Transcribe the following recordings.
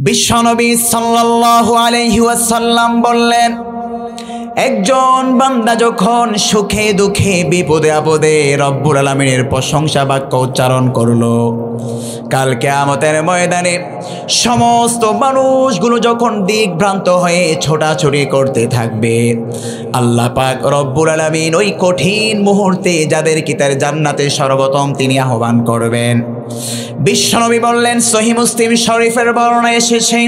বিশ্বনবী সাল্লাল্লাহু আলাইহি ওয়াসাল্লাম বললেন, একজন বান্দা যখন সুখে দুঃখে বিপদে আপদে রব্বুল আলামিনের প্রশংসা বাক্য উচ্চারণ করলো, কাল কিয়ামতের ময়দানে সমস্ত মানুষগুলো যখন দিকভ্রান্ত হয়ে ছোটাছুটি করতে থাকবে, আল্লাহ পাক রব্বুল আলামিন ওই কঠিন মুহূর্তে যাদেরকে তার জান্নাতে সর্বপ্রথম তিনি আহ্বান করবেন। বিশ্বনবী বললেন, সহিহ মুসলিম শরীফের বর্ণনা এসেছে,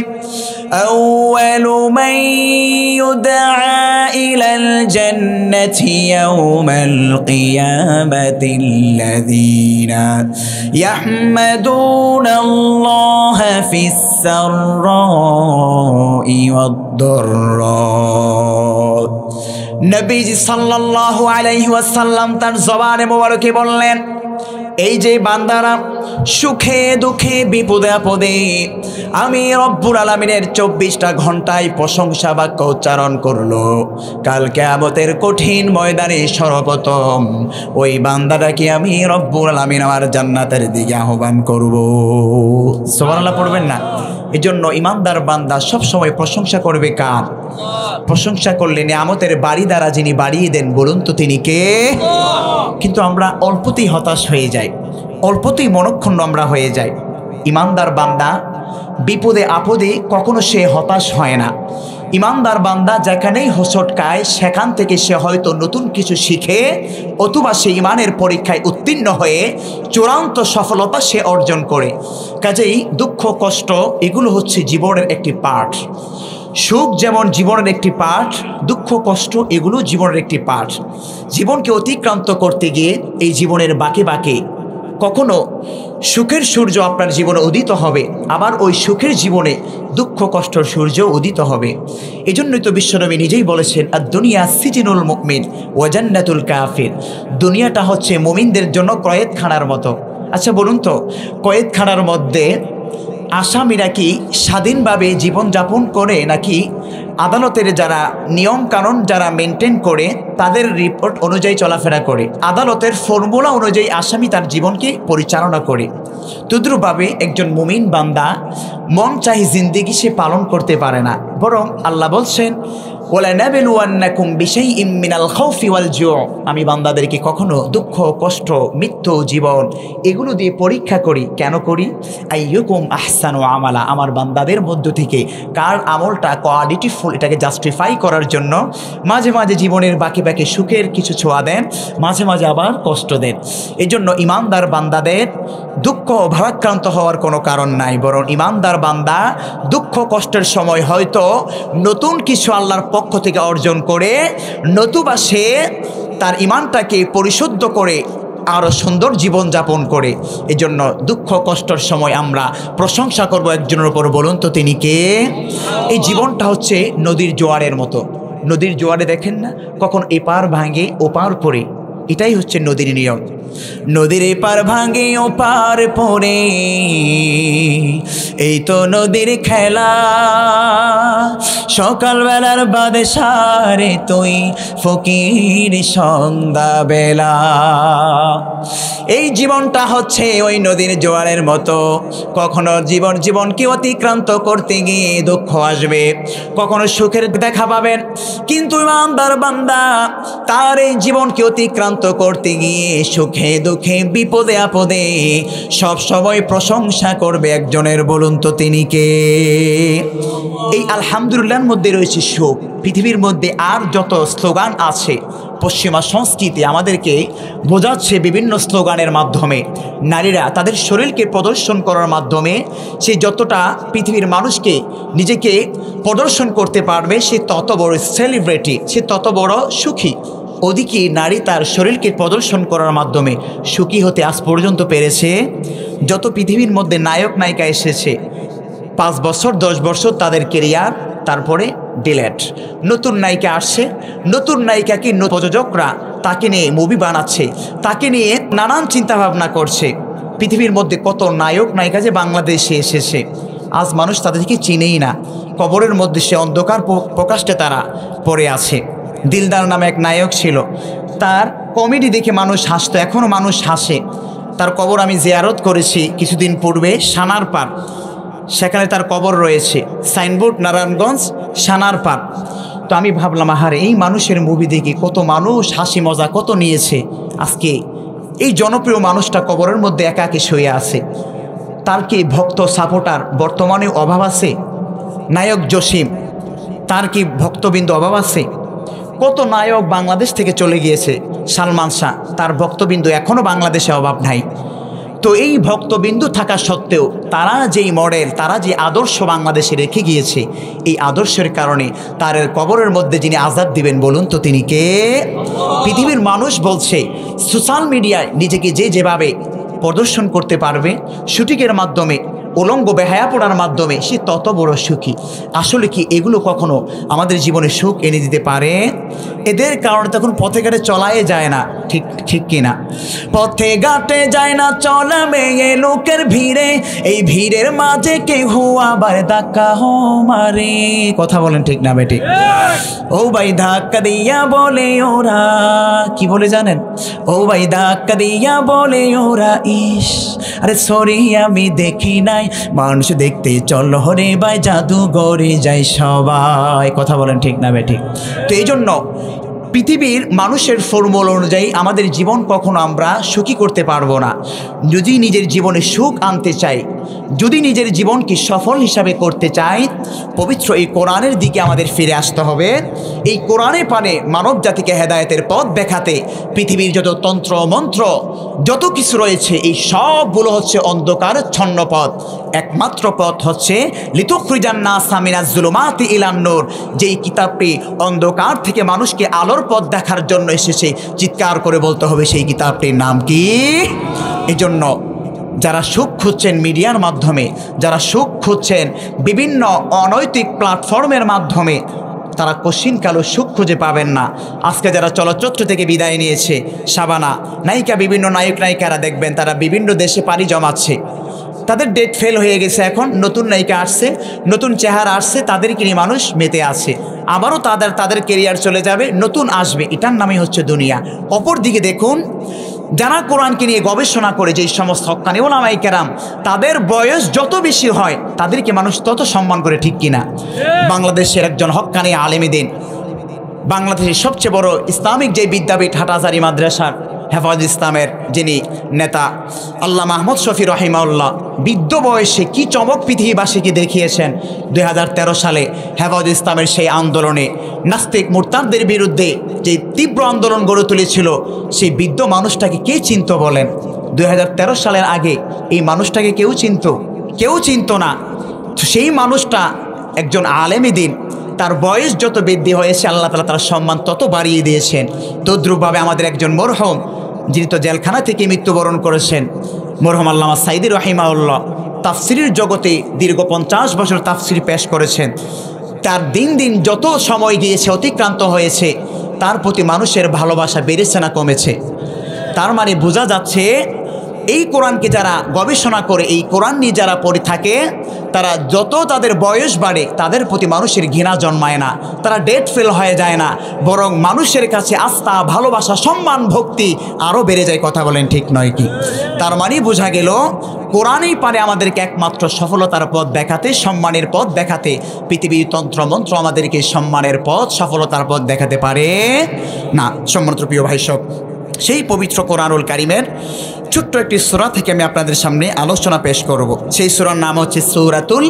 আউয়ালু মান ইউদআ ইলাল জান্নাতি ইয়াউমাল কিয়ামাতিল্লাযীনা ইয়াহমাদুনাল্লাহা ফিস সাররাই ওয়াদ-দাররা। নবীজি সাল্লাল্লাহু আলাইহি ওয়াসাল্লাম তার জবানে মোবারকে বললেন, এই যে বান্দারা সুখে দুঃখে বিপদে আপদে আমি রব্বুল আলামিনের 24টা ঘন্টায় প্রশংসা বাক্য উচ্চারণ করলো, কাল কিয়ামতের কঠিন ময়দানে সর্বপ্রথম ওই বান্দাটাকে আমি রব্বুল আলামিন আমার জান্নাতের দিকে আহ্বান করব। সুবহানাল্লাহ পড়বেন না? এজন্য ইমানদার বান্দা সবসময় প্রশংসা করবে কার? প্রশংসা করলে নিয়ামতের বাড়ি দ্বারা যিনি বাড়িয়ে দেন, বলুন তো তিনি কে? কিন্তু আমরা অল্পতেই হতাশ হয়ে যাই, অল্পতেই মনক্ষুণ্ণ আমরা হয়ে যাই। ইমানদার বান্দা বিপদে আপদে কখনো সে হতাশ হয় না। ইমানদার বান্দা যেখানেই হোঁচট খায় সেখান থেকে সে হয়তো নতুন কিছু শিখে অথবা সে ইমানের পরীক্ষায় উত্তীর্ণ হয়ে চূড়ান্ত সফলতা সে অর্জন করে। কাজেই দুঃখ কষ্ট এগুলো হচ্ছে জীবনের একটি পার্ট। সুখ যেমন জীবনের একটি পার্ট, দুঃখ কষ্ট এগুলো জীবনের একটি পার্ট। জীবনকে অতিক্রান্ত করতে গিয়ে এই জীবনের বাঁকে বাঁকে কখনো সুখের সূর্য আপনার জীবনে উদিত হবে, আবার ওই সুখের জীবনে দুঃখ কষ্টর সূর্য উদিত হবে। এই জন্যই তো বিশ্বনবী নিজেই বলেছেন, আদ-দুনিয়া সিজনুল মুমিন ওয়া জান্নাতুল কাফির। দুনিয়াটা হচ্ছে মুমিনদের জন্য কয়েদখানার মতো। আচ্ছা বলুন তো, কয়েদখানার মধ্যে আসামিরা কি স্বাধীনভাবে জীবনযাপন করে, নাকি আদালতের যারা নিয়ম কানুন যারা মেনটেন করে তাদের রিপোর্ট অনুযায়ী চলাফেরা করে, আদালতের ফর্মুলা অনুযায়ী আসামি তার জীবনকে পরিচালনা করে? তদ্রূপভাবে একজন মুমিন বান্দা মন চাহি জিন্দেগি সে পালন করতে পারে না, বরং আল্লাহ বলছেন, ওয়ালানাবলুওয়ান্নাকুম বিশাইইম মিনাল খাউফি ওয়াল জু'। আমি বান্দাদেরকে কখনো দুঃখ কষ্ট মৃত্যু জীবন এগুলো দিয়ে পরীক্ষা করি। কেন করি? আইয়ুকুম আহসানু আমালা, আমার বান্দাদের মধ্য থেকে কার আমলটা কোয়ালিটিফুল এটাকে জাস্টিফাই করার জন্য মাঝে মাঝে জীবনের বাকি বাকি সুখের কিছু ছোঁয়া দেন, মাঝে মাঝে আবার কষ্ট দেন। এই জন্য ইমানদার বান্দাদের দুঃখ ভারাক্রান্ত হওয়ার কোনো কারণ নাই, বরং ইমানদার বান্দা দুঃখ কষ্টের সময় হয়তো নতুন কিছু আল্লাহর পক্ষ থেকে অর্জন করে, নতুবা সে তার ইমানটাকে পরিশুদ্ধ করে আরও সুন্দর জীবনযাপন করে। এজন্য দুঃখ কষ্টের সময় আমরা প্রশংসা করব একজনের উপর, বলুন তো তিনি কে? এই জীবনটা হচ্ছে নদীর জোয়ারের মতো। নদীর জোয়ারে দেখেন না, কখন এপার ভাঙে ওপার পড়ে, এটাই হচ্ছে নদীর নিয়ম। নদীর এপার ভাঙে ওপার পড়ে, এই তো নদীর খেলা। সকালবেলার বাদশারে তুই ফকির সন্ধ্যাবেলা। এই জীবনটা হচ্ছে ওই নদীর জোয়ারের মতো। কখনো জীবনকে অতিক্রান্ত করতে গিয়ে দুঃখ আসবে, কখনো সুখের দেখা পাবেন, কিন্তু ইমানদার বান্দা তার এই জীবনকে অতিক্রান্ত করতে গিয়ে সুখে দুঃখে বিপদে আপদে সব সময় প্রশংসা করবে একজনের, বলুন তো তিনি কে? এই আলহামদুলিল্লাহর মধ্যে রয়েছে সুখ। পৃথিবীর মধ্যে আর যত স্লোগান আছে, পশ্চিমা সংস্কৃতি আমাদেরকে বোঝাচ্ছে বিভিন্ন স্লোগানের মাধ্যমে, নারীরা তাদের শরীরকে প্রদর্শন করার মাধ্যমে সে যতটা পৃথিবীর মানুষকে নিজেকে প্রদর্শন করতে পারবে, সে তত বড় সেলিব্রিটি, সে তত বড় সুখী। ওদিকে নারী তার শরীরকে প্রদর্শন করার মাধ্যমে সুখী হতে আজ পর্যন্ত পেরেছে। যত পৃথিবীর মধ্যে নায়ক নায়িকা এসেছে, 5 বছর 10 বছর তাদের কেরিয়ার, তারপরে ডিলেট। নতুন নায়িকা আসছে, নতুন নায়িকাকে প্রযোজকরা তাকে নিয়ে মুভি বানাচ্ছে, তাকে নিয়ে নানান চিন্তাভাবনা করছে। পৃথিবীর মধ্যে কত নায়ক নায়িকা যে বাংলাদেশে এসেছে, আজ মানুষ তাদেরকে চিনেই না। কবরের মধ্যে সে অন্ধকার প্রকাশে তারা পড়ে আছে। দিলদার নামে এক নায়ক ছিল, তার কমেডি দেখে মানুষ হাসতো, এখনও মানুষ হাসে। তার কবর আমি জিয়ারত করেছি কিছুদিন পূর্বে, সানার পার। সেখানে তার কবর রয়েছে, সাইনবোর্ড নারায়ণগঞ্জ সানারপাট। তো আমি ভাবলাম, আহারে এই মানুষের মুভি দেখি কত মানুষ হাসি মজা কত নিয়েছে, আজকে এই জনপ্রিয় মানুষটা কবরের মধ্যে একাকী শুয়ে আছে। তার কি ভক্ত সাপোর্টার বর্তমানে অভাব আছে? নায়ক জসিম, তার কি ভক্তবিন্দু অভাব আছে? কত নায়ক বাংলাদেশ থেকে চলে গিয়েছে, সালমান শাহ, তার ভক্তবিন্দু এখনও বাংলাদেশে অভাব নাই। তো এই ভক্তবিন্দু থাকা সত্ত্বেও তারা যেই মডেল, তারা যে আদর্শ বাংলাদেশে রেখে গিয়েছে, এই আদর্শের কারণে তার কবরের মধ্যে যিনি আজাদ দিবেন বলুন তো তিনি কে? পৃথিবীর মানুষ বলছে সোশ্যাল মিডিয়ায় নিজেকে যে যেভাবে প্রদর্শন করতে পারবে, শুটিংয়ের মাধ্যমে, উলঙ্গ বেহায়াপড়ার মাধ্যমে, সে তত বড় সুখী। আসলে কি এগুলো কখনো আমাদের জীবনে সুখ এনে দিতে পারে? এদের কারণে তখন পথে ঘাটে চলাই যায় না, ঠিক ঠিক কিনা? পথে ঘাটে যায় না চলা মেয়ে লোকের ভিড়ে, এই ভিড়ের মাঝে কেউ আবার ধাক্কা মারে। কথা বলেন ঠিক না বেটি? ও ভাই ধাক্কা দিয়া বলে ওরা, কি বলে জানেন? ও ভাই ধাক্কা দিয়া বলে ওরা, ইস আরে সরি আমি দেখি নাই, মানুষ দেখতে চল রে ভাই জাদুঘরে যাই সবাই। কথা বলেন ঠিক না বেটি? তো এই জন্য পৃথিবীর মানুষের ফর্মুলা অনুযায়ী আমাদের জীবন কখনো আমরা সুখী করতে পারবো না। যদি নিজের জীবনে সুখ আনতে চাই, যদি নিজের জীবনকে সফল হিসাবে করতে চাই, পবিত্র এই কোরআনের দিকে আমাদের ফিরে আসতে হবে। এই কোরআনে পানে মানব জাতিকে হেদায়েতের পথ দেখাতে পৃথিবীর যত তন্ত্র মন্ত্র যত কিছু রয়েছে, এই সবগুলো হচ্ছে অন্ধকারচ্ছন্ন পথ। একমাত্র পথ হচ্ছে লিতুখরিজান নাসা মিনাজ যুলুমাতি ইলান নূর, যেই কিতাবটি অন্ধকার থেকে মানুষকে আলোর পথ দেখার জন্য এসেছে। চিৎকার করে বলতে হবে সেই কিতাবটির নাম কি? এই জন্য যারা সুখ খুঁজছেন মিডিয়ার মাধ্যমে, যারা সুখ খুঁজছেন বিভিন্ন অনৈতিক প্ল্যাটফর্মের মাধ্যমে, তারা কশিনকালও সুখ খুঁজে পাবেন না। আজকে যারা চলচ্চিত্র থেকে বিদায় নিয়েছে, শাবানা নায়িকা, বিভিন্ন নায়ক নায়িকারা দেখবেন তারা বিভিন্ন দেশে পাড়ি জমাচ্ছে, তাদের ডেট ফেল হয়ে গেছে, এখন নতুন নায়িকা আসছে, নতুন চেহারা আসছে, তাদেরকে নিয়ে মানুষ মেতে আছে। আবারও তাদের কেরিয়ার চলে যাবে, নতুন আসবে, এটার নামই হচ্ছে দুনিয়া। অপরদিকে দেখুন, যারা কোরআনকে নিয়ে গবেষণা করে, যেই সমস্ত হক্কানি ওলামায়ে কেরাম, তাদের বয়স যত বেশি হয় তাদেরকে মানুষ তত সম্মান করে, ঠিক কিনা? বাংলাদেশের একজন হক্কানি আলেম দ্বীন, বাংলাদেশের সবচেয়ে বড় ইসলামিক যে বিদ্যাপীঠ হাটহাজারী মাদ্রাসার হেফাজত ইসলামের যিনি নেতা আল্লামা মাহমুদ শফি রহিমাউল্লাহ, বৃদ্ধ বয়সে কি চমক পৃথিবীবাসীকে দেখিয়েছেন। 2013 সালে হেফাজত ইসলামের সেই আন্দোলনে নাস্তিক মুরতাদদের বিরুদ্ধে যে তীব্র আন্দোলন গড়ে তুলেছিল, সেই বৃদ্ধ মানুষটাকে কে চিনত বলেন? 2013 সালের আগে এই মানুষটাকে কেউ চিনত না। সেই মানুষটা একজন আলেমী দ্বীন, তার বয়স যত বৃদ্ধি হয়েছে আল্লাহ তাআলা তার সম্মান তত বাড়িয়ে দিয়েছেন। তদ্রূপভাবে আমাদের একজন মরহুম, যিনি তো জেলখানা থেকে মৃত্যুবরণ করেছেন, মরহুম আল্লামা সাইদি রহিমাউল্লাহ, তাফসিরের জগতে দীর্ঘ 50 বছর তাফসির পেশ করেছেন। তার দিন দিন যত সময় গিয়েছে, অতিক্রান্ত হয়েছে, তার প্রতি মানুষের ভালোবাসা বেড়েছে না কমেছে? তার মানে বোঝা যাচ্ছে এই কোরআনকে যারা গবেষণা করে, এই কোরআন নিয়ে যারা পড়ে থাকে, তারা যত তাদের বয়স বাড়ে তাদের প্রতি মানুষের ঘৃণা জন্মায় না, তারা ডেট ফেল হয়ে যায় না, বরং মানুষের কাছে আস্থা, ভালোবাসা, সম্মান, ভক্তি আরও বেড়ে যায়। কথা বলেন ঠিক নয় কি? তার মানে বোঝা গেল কোরআনই পারে আমাদেরকে একমাত্র সফলতার পথ দেখাতে, সম্মানের পথ দেখাতে। পৃথিবীর তন্ত্রমন্ত্র আমাদেরকে সম্মানের পথ, সফলতার পথ দেখাতে পারে না। সম্মানিত প্রিয় ভাই সব, সেই পবিত্র কোরআনুল কারীমের ছোট্ট একটি সূরা থেকে আমি আপনাদের সামনে আলোচনা পেশ করব। সেই সূরার নাম হচ্ছে সূরাতুল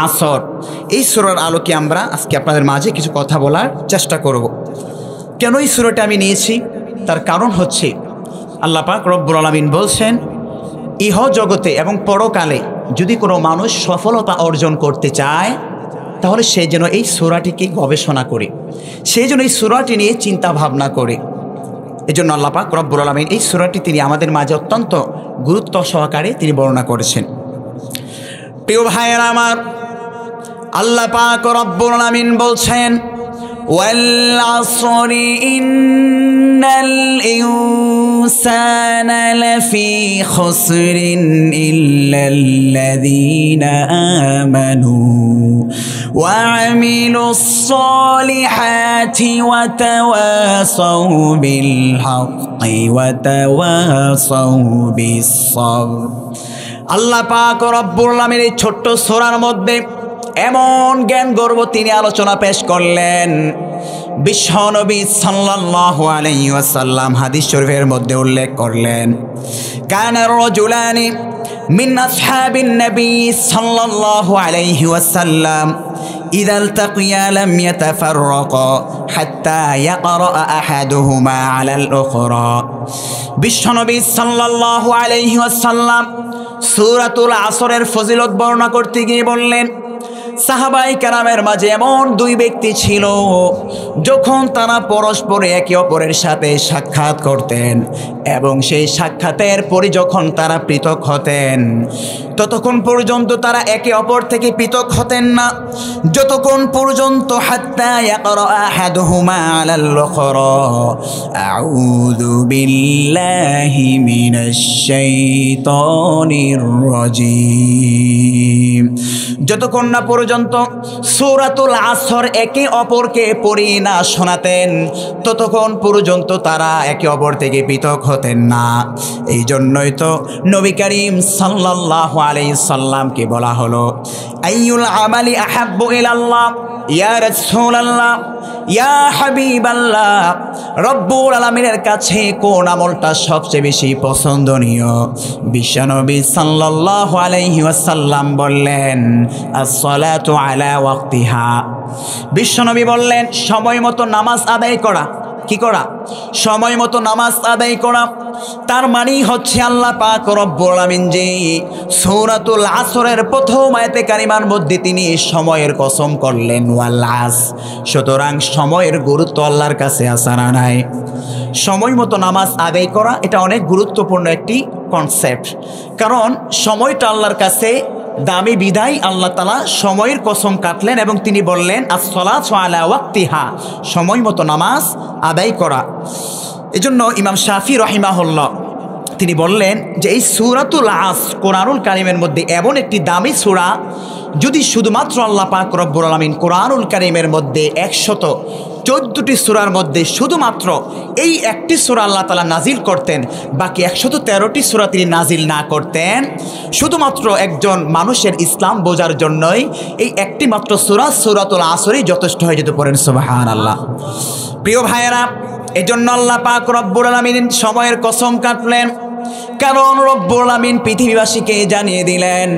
আসর। এই সূরার আলোকে আমরা আজকে আপনাদের মাঝে কিছু কথা বলার চেষ্টা করব। কেন এই সূরাটা আমি নিয়েছি, তার কারণ হচ্ছে আল্লাহ পাক রব্বুল আলামিন বলছেন, ইহ জগতে এবং পরকালে যদি কোনো মানুষ সফলতা অর্জন করতে চায়, তাহলে সে যেন এই সূরাটিকে গবেষণা করে, সে যেন এই সূরাটি নিয়ে চিন্তা ভাবনা করে। এজন্য আল্লাহ পাক রব্বুল আলামিন এই সূরাটি তিনি আমাদের মাঝে অত্যন্ত গুরুত্ব সহকারে তিনি বর্ণনা করেছেন। প্রিয় ভাইয়েরা আমার, আল্লাহ পাক রব্বুল আলামিন বলছেন, ওয়াল আসরি ইন্নাল ইনসানা লাফি খুসরিন ইল্লাল্লাযীনা আমানু ওয়া আমিলুস সালিহাতি ওয়া তাওয়াসাউ বিল হাক্কি ওয়া তাওয়াসাউ বিস সাবর। আল্লাহ পাক রব্বুল আলামিন এই ছোট্ট সূরার মধ্যে এমন জ্ঞান গর্ব তিনি আলোচনা পেশ করলেন। বিশ্বনবী সাল্লাল্লাহু আলাইহি ওয়াসাল্লাম হাদিস শরীফের মধ্যে উল্লেখ করলেন, কানা রাজুলানি মিন আসহাবিন নবী সাল্লাল্লাহু আলাইহি ওয়াসাল্লাম ইযা ইলতাকিয়া লাম ইয়াতাফাররাকা হাত্তা ইয়াকরা আহাদুহুমা আলাল উখরা। বিশ্বনবী সাল্লাল্লাহু আলাইহি ওয়াসাল্লাম সূরাতুল আসরের ফজিলত বর্ণনা করতে গিয়ে বললেন, সাহাবায়ে কেরামের মাঝে এমন দুই ব্যক্তি ছিল, যখন তারা পরস্পরে একে অপরের সাথে সাক্ষাৎ করতেন এবং সেই সাক্ষাতের পরে যখন তারা পৃথক হতেন, ততক্ষণ পর্যন্ত তারা একে অপর থেকে পৃথক হতেন না, যতক্ষণ পর্যন্ত হাত্তা ইয়াকরা আহাদুহুমা আলাল উখরা আউযু বিল্লাহি মিনাশ শাইতানির রাজীম, যতক্ষণ না পর্যন্ত সূরাতুল আসর একে অপরকে পড়ে না শোনাতেন, ততক্ষণ পর্যন্ত তারা একে অপর থেকে পৃথক হতেন না। এই জন্যই তো নবী করিম সাল্লাল্লাহু আলাইহি সাল্লামকে বলা হলো, আইয়ুল আমালি আহাব্বু ইলাল্লাহ ইয়া রাসূলুল্লাহ ইয়া হাবিবাল্লাহ, রব্বুল আলামিনের কাছে কোন আমলটা সবচেয়ে বেশি পছন্দনীয়? বিশ্বনবী সাল্লাল্লাহু আলাইহি ওয়াসাল্লাম বললেন, as-salatu ala waqtiha। বিশ্বনবী বললেন, সময় মতো নামাজ আদায় করা। কি করা? সময় মতো নামাজ আদায় করা। তার মানেই হচ্ছে আল্লাহ পাক রব্বুল আলামিন যে সূরাতুল আসরের প্রথম আয়াতে কারিমার মধ্যে তিনি সময়ের কসম করলেন, ওয়াল আস। সুতরাং সময়ের গুরুত্ব আল্লাহর কাছে আছে না নাই? সময় মতো নামাজ আদায় করা এটা অনেক গুরুত্বপূর্ণ একটি কনসেপ্ট, কারণ সময়টা আল্লাহর কাছে দামি বিদায় আল্লাহ তাআলা সময়ের কসম কাটলেন এবং তিনি বললেন, আস-সালাতু আলা ওয়াক্তিহা, সময় মতো নামাজ আদায় করা। এজন্য ইমাম শাফি রাহিমাহুল্লাহ তিনি বললেন যে এই সূরাতুল আস কোরআনুল কারীমের মধ্যে এমন একটি দামি সূরা, যদি শুধুমাত্র আল্লাহ পাক রব্বুল আলামিন কোরআনুল কারীমের মধ্যে 114টি সূরার মধ্যে শুধুমাত্র এই একটি সূরা আল্লাহ তাআলা নাজিল করতেন, বাকি 113টি সূরা তিনি নাজিল না করতেন, শুধুমাত্র একজন মানুষের ইসলাম বোঝার জন্যই এই একটি মাত্র সূরা সূরাতুল আসরই যথেষ্ট হয়ে যেত। পড়েন সুবহানাল্লাহ। প্রিয় ভাইয়েরা, এজন্য আল্লাহ পাক রব্বুল আলামিন সময়ের কসম কাটলেন, কারণ রব্বুল আলামিন পৃথিবীবাসীকে জানিয়ে দিলেন,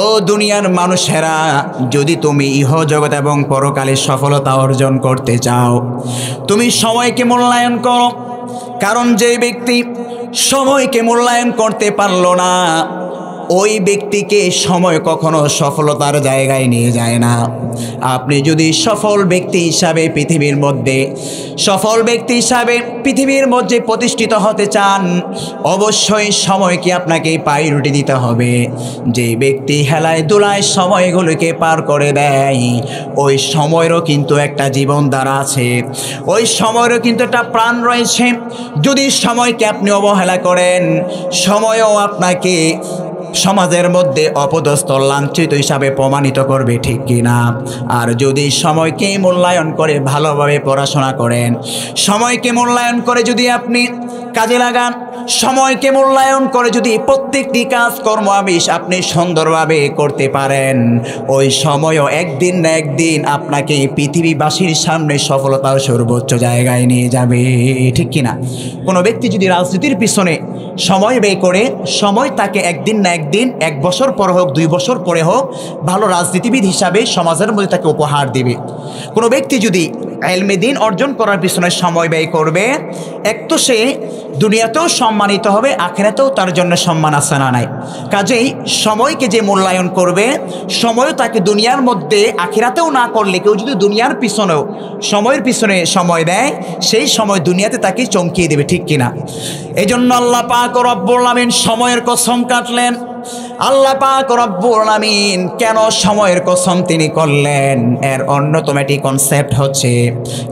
ও দুনিয়ার মানুষেরা, যদি তুমি ইহ জগৎ এবং পরকালে সফলতা অর্জন করতে চাও, তুমি সময়কে মূল্যায়ন করো। কারণ যে ব্যক্তি সময়কে মূল্যায়ন করতে পারল না, ওই ব্যক্তিকে সময় কখনো সফলতার জায়গায় নিয়ে যায় না। আপনি যদি সফল ব্যক্তি হিসাবে পৃথিবীর মধ্যে প্রতিষ্ঠিত হতে চান, অবশ্যই সময়কে আপনাকে প্রায়োরিটি দিতে হবে। যে ব্যক্তি হেলায় দুলায় সময়গুলোকে পার করে দেয়, ওই সময়েরও কিন্তু একটা জীবনধারা আছে, ওই সময়েরও কিন্তু একটা প্রাণ রয়েছে। যদি সময়কে আপনি অবহেলা করেন, সময়ও আপনাকে সমাজের মধ্যে অপদস্থ লাঞ্ছিত হিসাবে প্রমাণিত করবে, ঠিক কিনা? আর যদি সময়কে মূল্যায়ন করে ভালোভাবে পড়াশোনা করেন, সময়কে মূল্যায়ন করে যদি আপনি কাজে লাগান, সময়কে মূল্যায়ন করে যদি প্রত্যেকটি কাজকর্ম আপনি সুন্দরভাবে করতে পারেন, ওই সময়ও একদিন না একদিন আপনাকে পৃথিবীবাসীর সামনে সফলতার সর্বোচ্চ জায়গায় নিয়ে যাবে, ঠিক কিনা? কোনো ব্যক্তি যদি রাজনীতির পিছনে সময় ব্যয় করে, সময় তাকে একদিন না একদিন, 1 বছর পর হোক 2 বছর পরে হোক, ভালো রাজনীতিবিদ হিসাবে সমাজের মধ্যে তাকে উপহার দিবে। কোনো ব্যক্তি যদি ইলমে দ্বীন অর্জন করার পিছনে সময় ব্যয় করবে, এক তো সে দুনিয়াতেও সম্মানিত হবে, আখিরাতেও তার জন্য সম্মান আছে না নাই? কাজেই সময়কে যে মূল্যায়ন করবে, সময়ও তাকে দুনিয়ার মধ্যে, আখিরাতেও না করলে, কেউ যদি দুনিয়ার পিছনেও সময়ের পিছনে সময় দেয়, সেই সময় দুনিয়াতে তাকে চমকিয়ে দেবে, ঠিক কিনা? এই জন্য আল্লাহ পাক রব্বুল আলামিন সময়ের কসম কাটলেন। আল্লাহ পাক রব্বুল আলামিন কেন সময়ের কসম তিনি করলেন? এর অন্যতম একটি কনসেপ্ট হচ্ছে,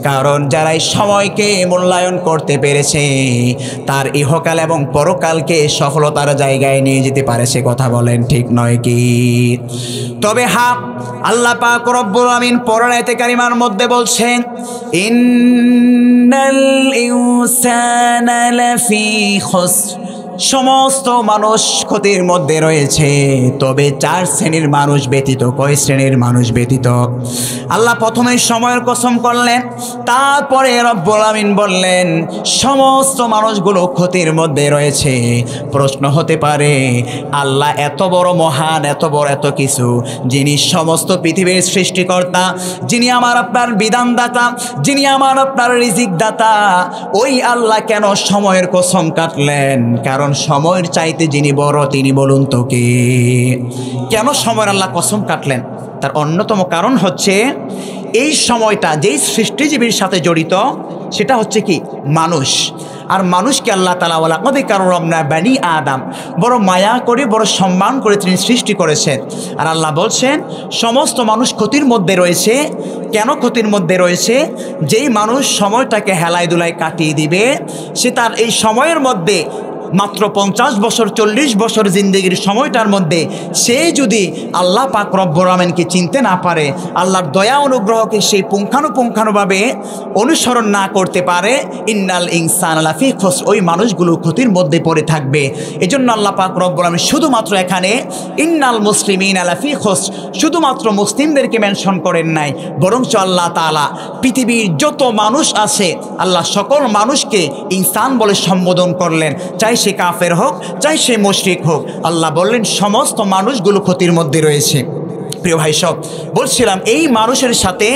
কারণ যারা এই সময়কে মূল্যায়ন করতে পেরেছে, তার ইহকাল এবং পরকালকে সফলতার জায়গায় নিয়ে যেতে পারেছে। কথা বলেন, ঠিক নয় কি? তবে হ্যাঁ, আল্লাহ পাক রব্বুল আলামিন পরের আয়াতে কারিমার মধ্যে বলছেন, ইন্নাল ইনসানা লাফি খুসর সমস্ত মানুষ ক্ষতির মধ্যে রয়েছে, তবে 4 শ্রেণীর মানুষ ব্যতীত। কয় শ্রেণীর মানুষ ব্যতীত? আল্লাহ প্রথমে সময়ের কসম করলেন, তারপরে রব্বুল আমিন বললেন সমস্ত মানুষগুলো ক্ষতির মধ্যে রয়েছে। প্রশ্ন হতে পারে, আল্লাহ এত বড় মহান, এত বড় এত কিছু, যিনি সমস্ত পৃথিবীর সৃষ্টিকর্তা, যিনি আমার আপনার বিধানদাতা, যিনি আমার আপনার রিজিক দাতা, ওই আল্লাহ কেন সময়ের কসম কাটলেন? কারণ সময়ের চাইতে যিনি বড় তিনি বলুন তো কে? কেন সময়ের আল্লাহ কসম কাটলেন? তার অন্যতম কারণ হচ্ছে এই সময়টা যেই সৃষ্টিজীবীর সাথে জড়িত সেটা হচ্ছে কি? মানুষ। আর মানুষকে আল্লাহ তাআলা ওয়ালা কদ কাররামনা বানি আদম, বড় মায়া করে, বড় সম্মান করে তিনি সৃষ্টি করেছেন। আর আল্লাহ বলছেন সমস্ত মানুষ ক্ষতির মধ্যে রয়েছে। কেন ক্ষতির মধ্যে রয়েছে? যেই মানুষ সময়টাকে হেলায় দুলায় কাটিয়ে দিবে, সে তার এই সময়ের মধ্যে মাত্র 50 বছর 40 বছর জিন্দেগির সময়টার মধ্যে সে যদি আল্লাহ পাক রব্বুল আমিনকে চিনতে না পারে, আল্লাহর দয়া অনুগ্রহকে সেই পুঙ্খানুপুঙ্খানুভাবে অনুসরণ না করতে পারে, ইন্নাল ইনসানা লাফি খুসর, ওই মানুষগুলো ক্ষতির মধ্যে পড়ে থাকবে। এজন্য আল্লাহ পাক রব্বুল আমিন শুধুমাত্র এখানে ইন্নাল মুসলিমিনা লাফি খুসর শুধুমাত্র মুসলিমদেরকে মেনশন করেন নাই, বরঞ্চ আল্লাহ তাআলা পৃথিবীর যত মানুষ আছে আল্লাহ সকল মানুষকে ইনসান বলে সম্বোধন করলেন। চাই সে কাফের হোক, চাই সে মুশরিক হোক, আল্লাহ বললেন সমস্ত মানুষগুলো ক্ষতির মধ্যে রয়েছে। প্রিয় ভাই সব, বলছিলাম এই মানুষের সাথে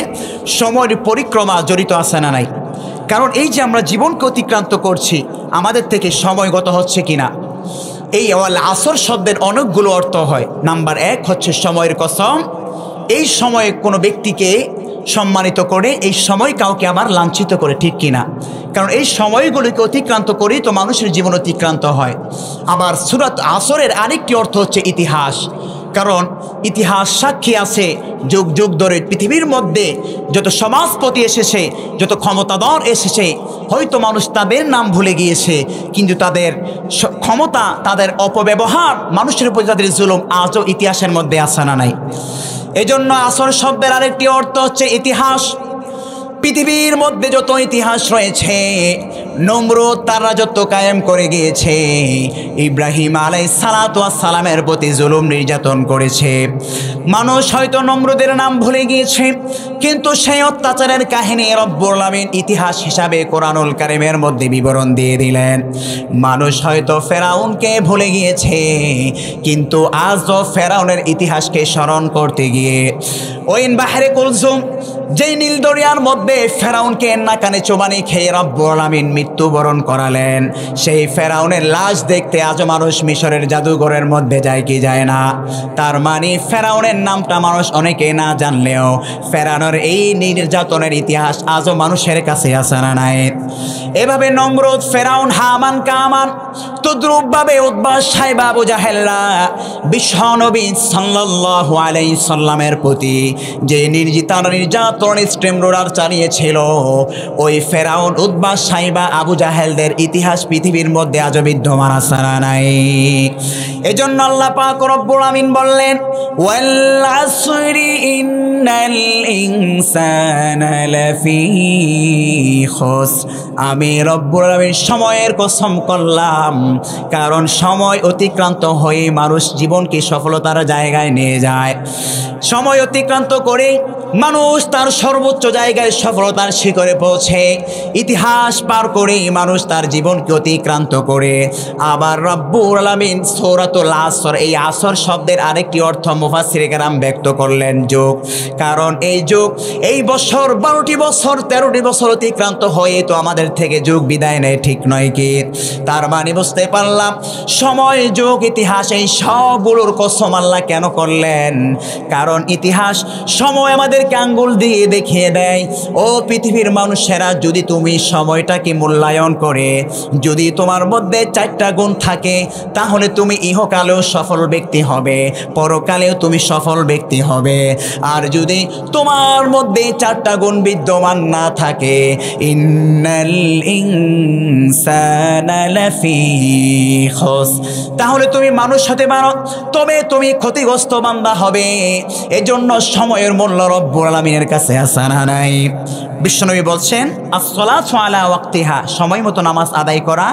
সময়ের পরিক্রমা জড়িত আছে না নাই? কারণ এই যে আমরা জীবনকে অতিক্রান্ত করছি, আমাদের থেকে সময় গত হচ্ছে কিনা? এই ওয়াল আসর শব্দের অনেকগুলো অর্থ হয়। নাম্বার 1 হচ্ছে সময়ের কসম। এই সময়ে কোনো ব্যক্তিকে সম্মানিত করে, এই সময় কাউকে আবার লাঞ্ছিত করে, ঠিক কিনা? কারণ এই সময়গুলোকে অতিক্রান্ত করেই তো মানুষের জীবন অতিক্রান্ত হয়। আবার সূরাত আসরের আরেকটি অর্থ হচ্ছে ইতিহাস। কারণ ইতিহাস সাক্ষী আছে যুগ যুগ ধরে পৃথিবীর মধ্যে যত সমাজপতি এসেছে, যত ক্ষমতাধর এসেছে, হয়তো মানুষ তাদের নাম ভুলে গিয়েছে, কিন্তু তাদের ক্ষমতা, তাদের অপব্যবহার, মানুষের উপর তাদের জুলুম আজও ইতিহাসের মধ্যে আছে না নাই? এজন্য আসর শব্দের আরেকটি অর্থ হচ্ছে ইতিহাস। পৃথিবীর মধ্যে যত ইতিহাস রয়েছে, নমরুদ তার রাজত্ব কায়েম করে গিয়েছে, ইব্রাহিম আলাইহিস সালাতু ওয়াস সালামের প্রতি জুলুম নির্যাতন করেছে। মানুষ হয়তো নমরুদের নাম ভুলে গিয়েছে, কিন্তু সেই অত্যাচারের কাহিনী রব্বুল আমিন ইতিহাস হিসাবে কোরআনুল কারীমের মধ্যে বিবরণ দিয়ে দিলেন। মানুষ হয়তো ফেরাউনকে ভুলে গিয়েছে, কিন্তু আজও ফেরাউনের ইতিহাসকে স্মরণ করতে গিয়ে ওইন বাহরে কুলসুম, যেই নীল দরিয়ার মধ্যে ফেরাউনকে নাকানে চোবানি খেয়ে রব্বুল আমিন মৃত্যুবরণ করালেন, সেই ফেরাউনের লাশ দেখতে আজও মানুষ মিশরের জাদুঘরের মধ্যে যায় কি যায় না? তার মানে ফেরাউনের নামটা মানুষ অনেকে না জানলেও ফেরাউনের এই নির্যাতনের ইতিহাস আজও মানুষের কাছে আছে না নাই? এভাবে নমরুদ, ফেরাউন, হামান, কামান, তদ্রূপভাবে উতবা, সাইবা, আবু জাহেলরা বিশ্বনবী সাল্লাল্লাহু আলাইহি সাল্লামের প্রতি যে নির্যাতন স্টেমরোলার চালিয়েছিল, ওই ফেরাউন, উতবা, সাইবা, আবু জাহেলদের ইতিহাস পৃথিবীর মধ্যে আজও বিদ্যমান আছে না নাই? এজন্য আল্লাহ পাক রব্বুল আমিন বললেন, ওয়াল আসরি ইন্নাল ইনসানা লাফি খুসর, আমি রব্বুল আমিন সময়ের কসম করলাম, কারণ সময় অতিক্রান্ত হয়ে মানুষ জীবনকে সফলতার জায়গায় নিয়ে যায়। সময় অতিক্রান্ত করে মানুষ তার সর্বোচ্চ জায়গায় সফলতার শিখরে পৌঁছে। ইতিহাস পার করে মানুষ তার জীবনকে অতিক্রান্ত করে। আবার রব্বুল আমিন সূরাতুল আসর, এই আসর শব্দের আরেকটি অর্থ মুফাসসিরে কেরাম ব্যক্ত করলেন যুগ। কারণ এই যুগ, এই বছর 12টি বছর 13টি বছর অতিক্রান্ত হয়ে তো আমাদের থেকে যুগ বিদায় নেয়, ঠিক নয় কি? তার মানে বুঝতে পারলাম সময়, যুগ, ইতিহাস, এই সবগুলোর কসম আল্লাহ কেন করলেন? কারণ ইতিহাস, সময় আমাদেরকে আঙ্গুল দিয়ে দেখিয়ে দেয়, ও পৃথিবীর মানুষেরা, যদি তুমি সময়টাকে মূল্যায়ন করে, যদি তোমার মধ্যে 4টা গুণ থাকে, তাহলে তুমি ইহকালেও সফল ব্যক্তি হবে, পরকালেও তুমি সফল ব্যক্তি হবে। আর যদি তোমার তোমার মধ্যে 4টা গুণ বিদ্যমান না থাকে, ইন্নাল ইনসানা লাফি খুস, তাহলে তুমি মানুষ হতে পারো, তবে তুমি ক্ষতিগ্রস্ত বান্দা হবে। এজন্য সময়ের মূল্য রব্বুল আলামিনের কাছে আছে না নাই? বিশ্বনবী বলছেন, আস-সালাতু আলা ওয়াক্তিহা, সময় মতো নামাজ আদায় করা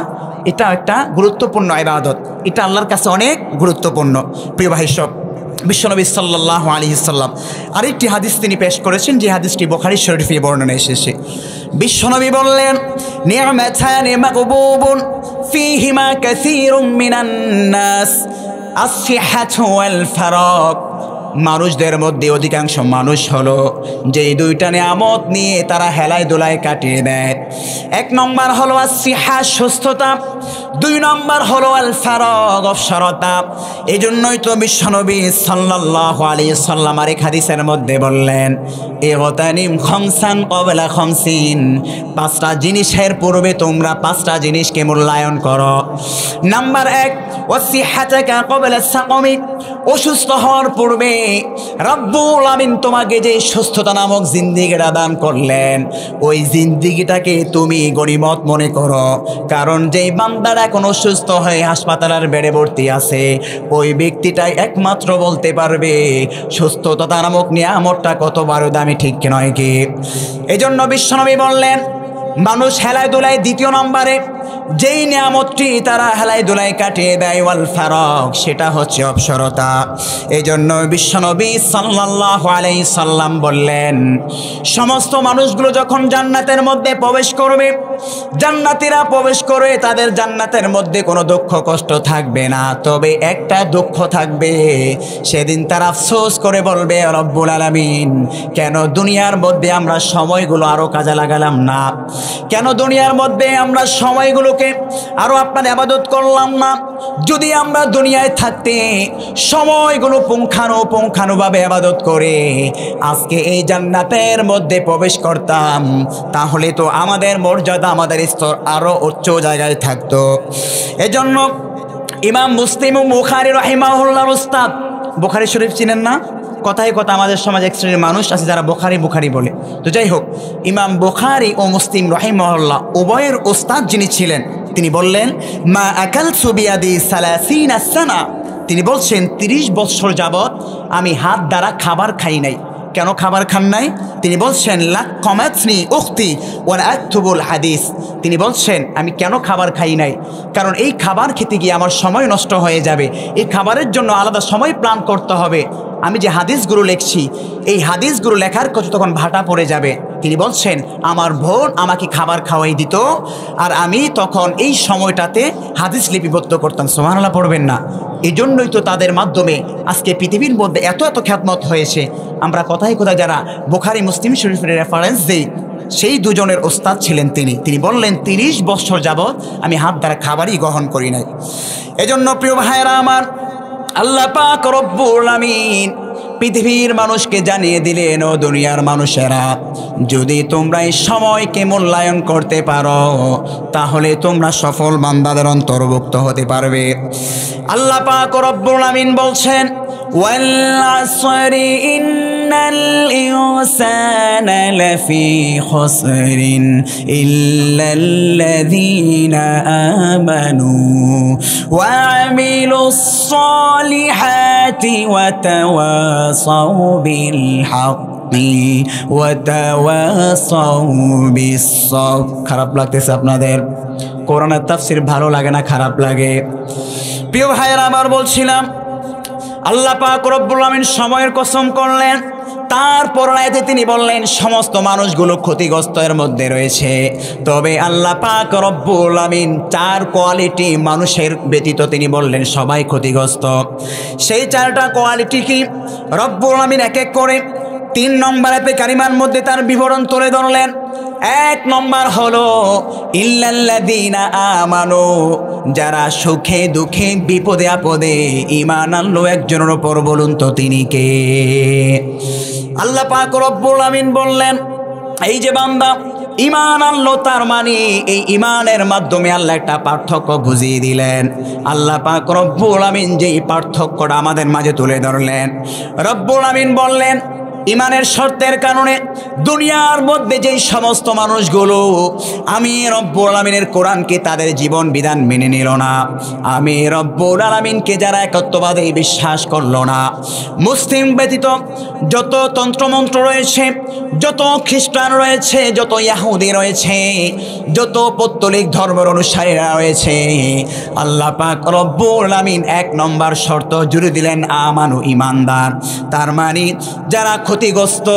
এটা একটা গুরুত্বপূর্ণ ইবাদত, এটা আল্লাহর কাছে অনেক গুরুত্বপূর্ণ। প্রিয় ভাই সব, বিশ্বনবী সাল্লাল্লাহু আলাইহি সাল্লাম আরেকটি হাদিস তিনি পেশ করেছেন, যে হাদিসটি বুখারী শরীফে বর্ণনা এসেছে। বিশ্বনবী বললেন, নি'মাতানি মাগবুবুন ফীহিমা কাসীরুম মিনান নাস, আস-সিহহাতু ওয়াল ফারাগ। মানুষদের মধ্যে অধিকাংশ মানুষ হলো যে 2টা নিয়ামত নিয়ে তারা হেলায় দোলায় কাটিয়ে দেয়। 1 নম্বর হলো আস-সিহা, সুস্থতা, 2 নম্বর হলো আল ফারাগ, অবসরতা। এই জন্যই তো বিশ্বনবী সাল্লাল্লাহু আলাইহি সাল্লাম আরেক হাদিসের মধ্যে বললেন, ইগতানিম খামসান ক্বাবলা খামসিন, 5টা জিনিসের পূর্বে তোমরা 5টা জিনিসকে মূল্যায়ন করো। নাম্বার 1, ওয়াসিহাতাকা ক্বাবলা সাকমি, অসুস্থ হওয়ার পূর্বে রব্বুল আমিন তোমাকে যে সুস্থতা নামক জিন্দেগিটা দান করলেন, ওই জিন্দেগিটাকে তুমি গনিমত মনে করো। কারণ যেই বান্দারা এখন অসুস্থ হয়ে হাসপাতালের বেডে ভর্তি আছে, ওই ব্যক্তিটাই একমাত্র বলতে পারবে সুস্থতা নামক নিয়ামতটা কত বড় দামি, ঠিক কি নয় কি? এজন্য বিশ্বনবী বললেন, মানুষ হেলায় দোলায় 2য় নম্বরে যেই নিয়ামতটি তারা হেলায় দোলায় কাটিয়ে দেয়, ওয়াল ফারাগ, সেটা হচ্ছে অবসরতা। এই জন্য বিশ্বনবী সাল্লাল্লাহু আলাইহি সাল্লাম বললেন, সমস্ত মানুষগুলো যখন জান্নাতের মধ্যে প্রবেশ করবে, জান্নাতীরা প্রবেশ করে তাদের জান্নাতের মধ্যে কোনো দুঃখ কষ্ট থাকবে না, তবে একটা দুঃখ থাকবে। সেদিন তারা আফসোস করে বলবে, রব্বুল আলামিন, কেন দুনিয়ার মধ্যে আমরা সময়গুলো আরো কাজে লাগালাম না? কেন দুনিয়ার মধ্যে আমরা সময়গুলোকে আরো আপনার ইবাদত করলাম না? যদি আমরা দুনিয়ায় থাকতে সময়গুলো পুঙ্খানুপুঙ্খানুভাবে ইবাদত করে আজকে এই জান্নাতের মধ্যে প্রবেশ করতাম, তাহলে তো আমাদের মর্যাদা, আমাদের স্তর আরো উচ্চ জায়গায় থাকতো। এজন্য ইমাম মুসলিম ও বুখারী রাহিমাহুল্লাহর উস্তাদ, বুখারী শরীফ চিনেন না? কথায় কথা আমাদের সমাজে এক শ্রেণীর মানুষ আছে যারা বুখারী বলে। তো যাই হোক, ইমাম বুখারী ও মুসলিম রাহিমাহুল্লাহ উভয়ের উস্তাদ যিনি ছিলেন, তিনি বললেন, মা আকালতু বিয়াদি 30 সানা, তিনি বলছেন 30 বছর যাবত আমি হাত দ্বারা খাবার খাই নাই। কেন খাবার খান নাই? তিনি বলছেন, লাক্কামাতনি উখতি ওয়া আকতুবুল হাদিস, তিনি বলছেন আমি কেন খাবার খাই নাই, কারণ এই খাবার খেতে গিয়ে আমার সময় নষ্ট হয়ে যাবে, এই খাবারের জন্য আলাদা সময় প্ল্যান করতে হবে। আমি যে হাদিসগুলো লিখছি, এই হাদিসগুলো লেখার কথা তখন ভাটা পড়ে যাবে। তিনি বলছেন, আমার বোন আমাকে খাবার খাওয়াই দিত, আর আমি তখন এই সময়টাতে হাদিস লিপিবদ্ধ করতাম। সুবহানাল্লাহ পড়বেন না? এই জন্যই তো তাদের মাধ্যমে আজকে পৃথিবীর মধ্যে এত এত খ্যাতমত হয়েছে। আমরা কথায় কথায় যারা বুখারী মুসলিম শরীফের রেফারেন্স দিই, সেই 2 জনের ওস্তাদ ছিলেন তিনি বললেন, 30 বছর যাবৎ আমি হাত দ্বারা খাবারই গ্রহণ করি নাই। এজন্য প্রিয় ভাইয়েরা আমার, আল্লাহ পাক রব্বুল আমিন পৃথিবীর মানুষকে জানিয়ে দিলেন, ও দুনিয়ার মানুষেরা, যদি তোমরা এই সময়কে মূল্যায়ন করতে পারো, তাহলে তোমরা সফল বান্দাদের অন্তর্ভুক্ত হতে পারবে। আল্লাহ পাক রব্বুল আমিন বলছেন, ওয়াল আসরি ইন্নাল ইনসানা লাফি খুসরিন ইল্লাল্লাযীনা আমানু ওয়া আমিলুস সালিহাতি ওয়া তাওয়াসাউ বিল হাক্কি ওয়া তাওয়াসাউ বিস সাবর। খারাপ লাগতেছে আপনাদের? কোরআনের তাফসীর ভালো লাগে না, খারাপ লাগে? প্রিয় ভাইয়েরা আমার, বলছিলাম আল্লাহ পাক রব্বুল আমিন সময়ের কসম করলেন, তারপর আয়াতে তিনি বললেন সমস্ত মানুষগুলো ক্ষতিগ্রস্তের মধ্যে রয়েছে। তবে আল্লাহ পাক রব্বুল আমিন 4 কোয়ালিটি মানুষের ব্যতীত তিনি বললেন সবাই ক্ষতিগ্রস্ত। সেই 4টা কোয়ালিটি কি রব্বুল আমিন এক এক করে 3 নম্বর আয়াতে কারিমার মধ্যে তার বিবরণ তুলে ধরলেন। 1 নম্বর হলো ইল্লাল্লাযীনা আমানু, যারা সুখে দুঃখে বিপদে আপদে ঈমান আনলো একজনের উপর, বলুন তো তিনি কে? আল্লাহ পাক রব্বুল আমিন বললেন, এই যে বান্দা ঈমান আনলো, তার মানে এই ঈমানের মাধ্যমে আল্লাহ একটা পার্থক্য বুঝিয়ে দিলেন। আল্লাহ পাক রব্বুল আমিন যেই পার্থক্যটা আমাদের মাঝে তুলে ধরলেন, রব্বুল আমিন বললেন, ইমানের শর্তের কারণে দুনিয়ার মধ্যে যেই সমস্ত মানুষগুলো আমি রব্বুল আলামিনের কোরআনকে তাদের জীবন বিধান মেনে নিল না, আমি রব্বুল আলামিনকে যারা একত্ববাদে বিশ্বাস করলো না, মুসলিম ব্যতীত যত তন্ত্রমন্ত্র রয়েছে, যত খ্রিস্টান রয়েছে, যত ইহুদি রয়েছে, যত পৌত্তলিক ধর্মের অনুসারীরা রয়েছে, আল্লাহ পাক রব্বুল আলামিন 1 নম্বর শর্ত জুড়ে দিলেন আমানু, ইমানদার। তার মানে যারা ক্ষতিগ্রস্ত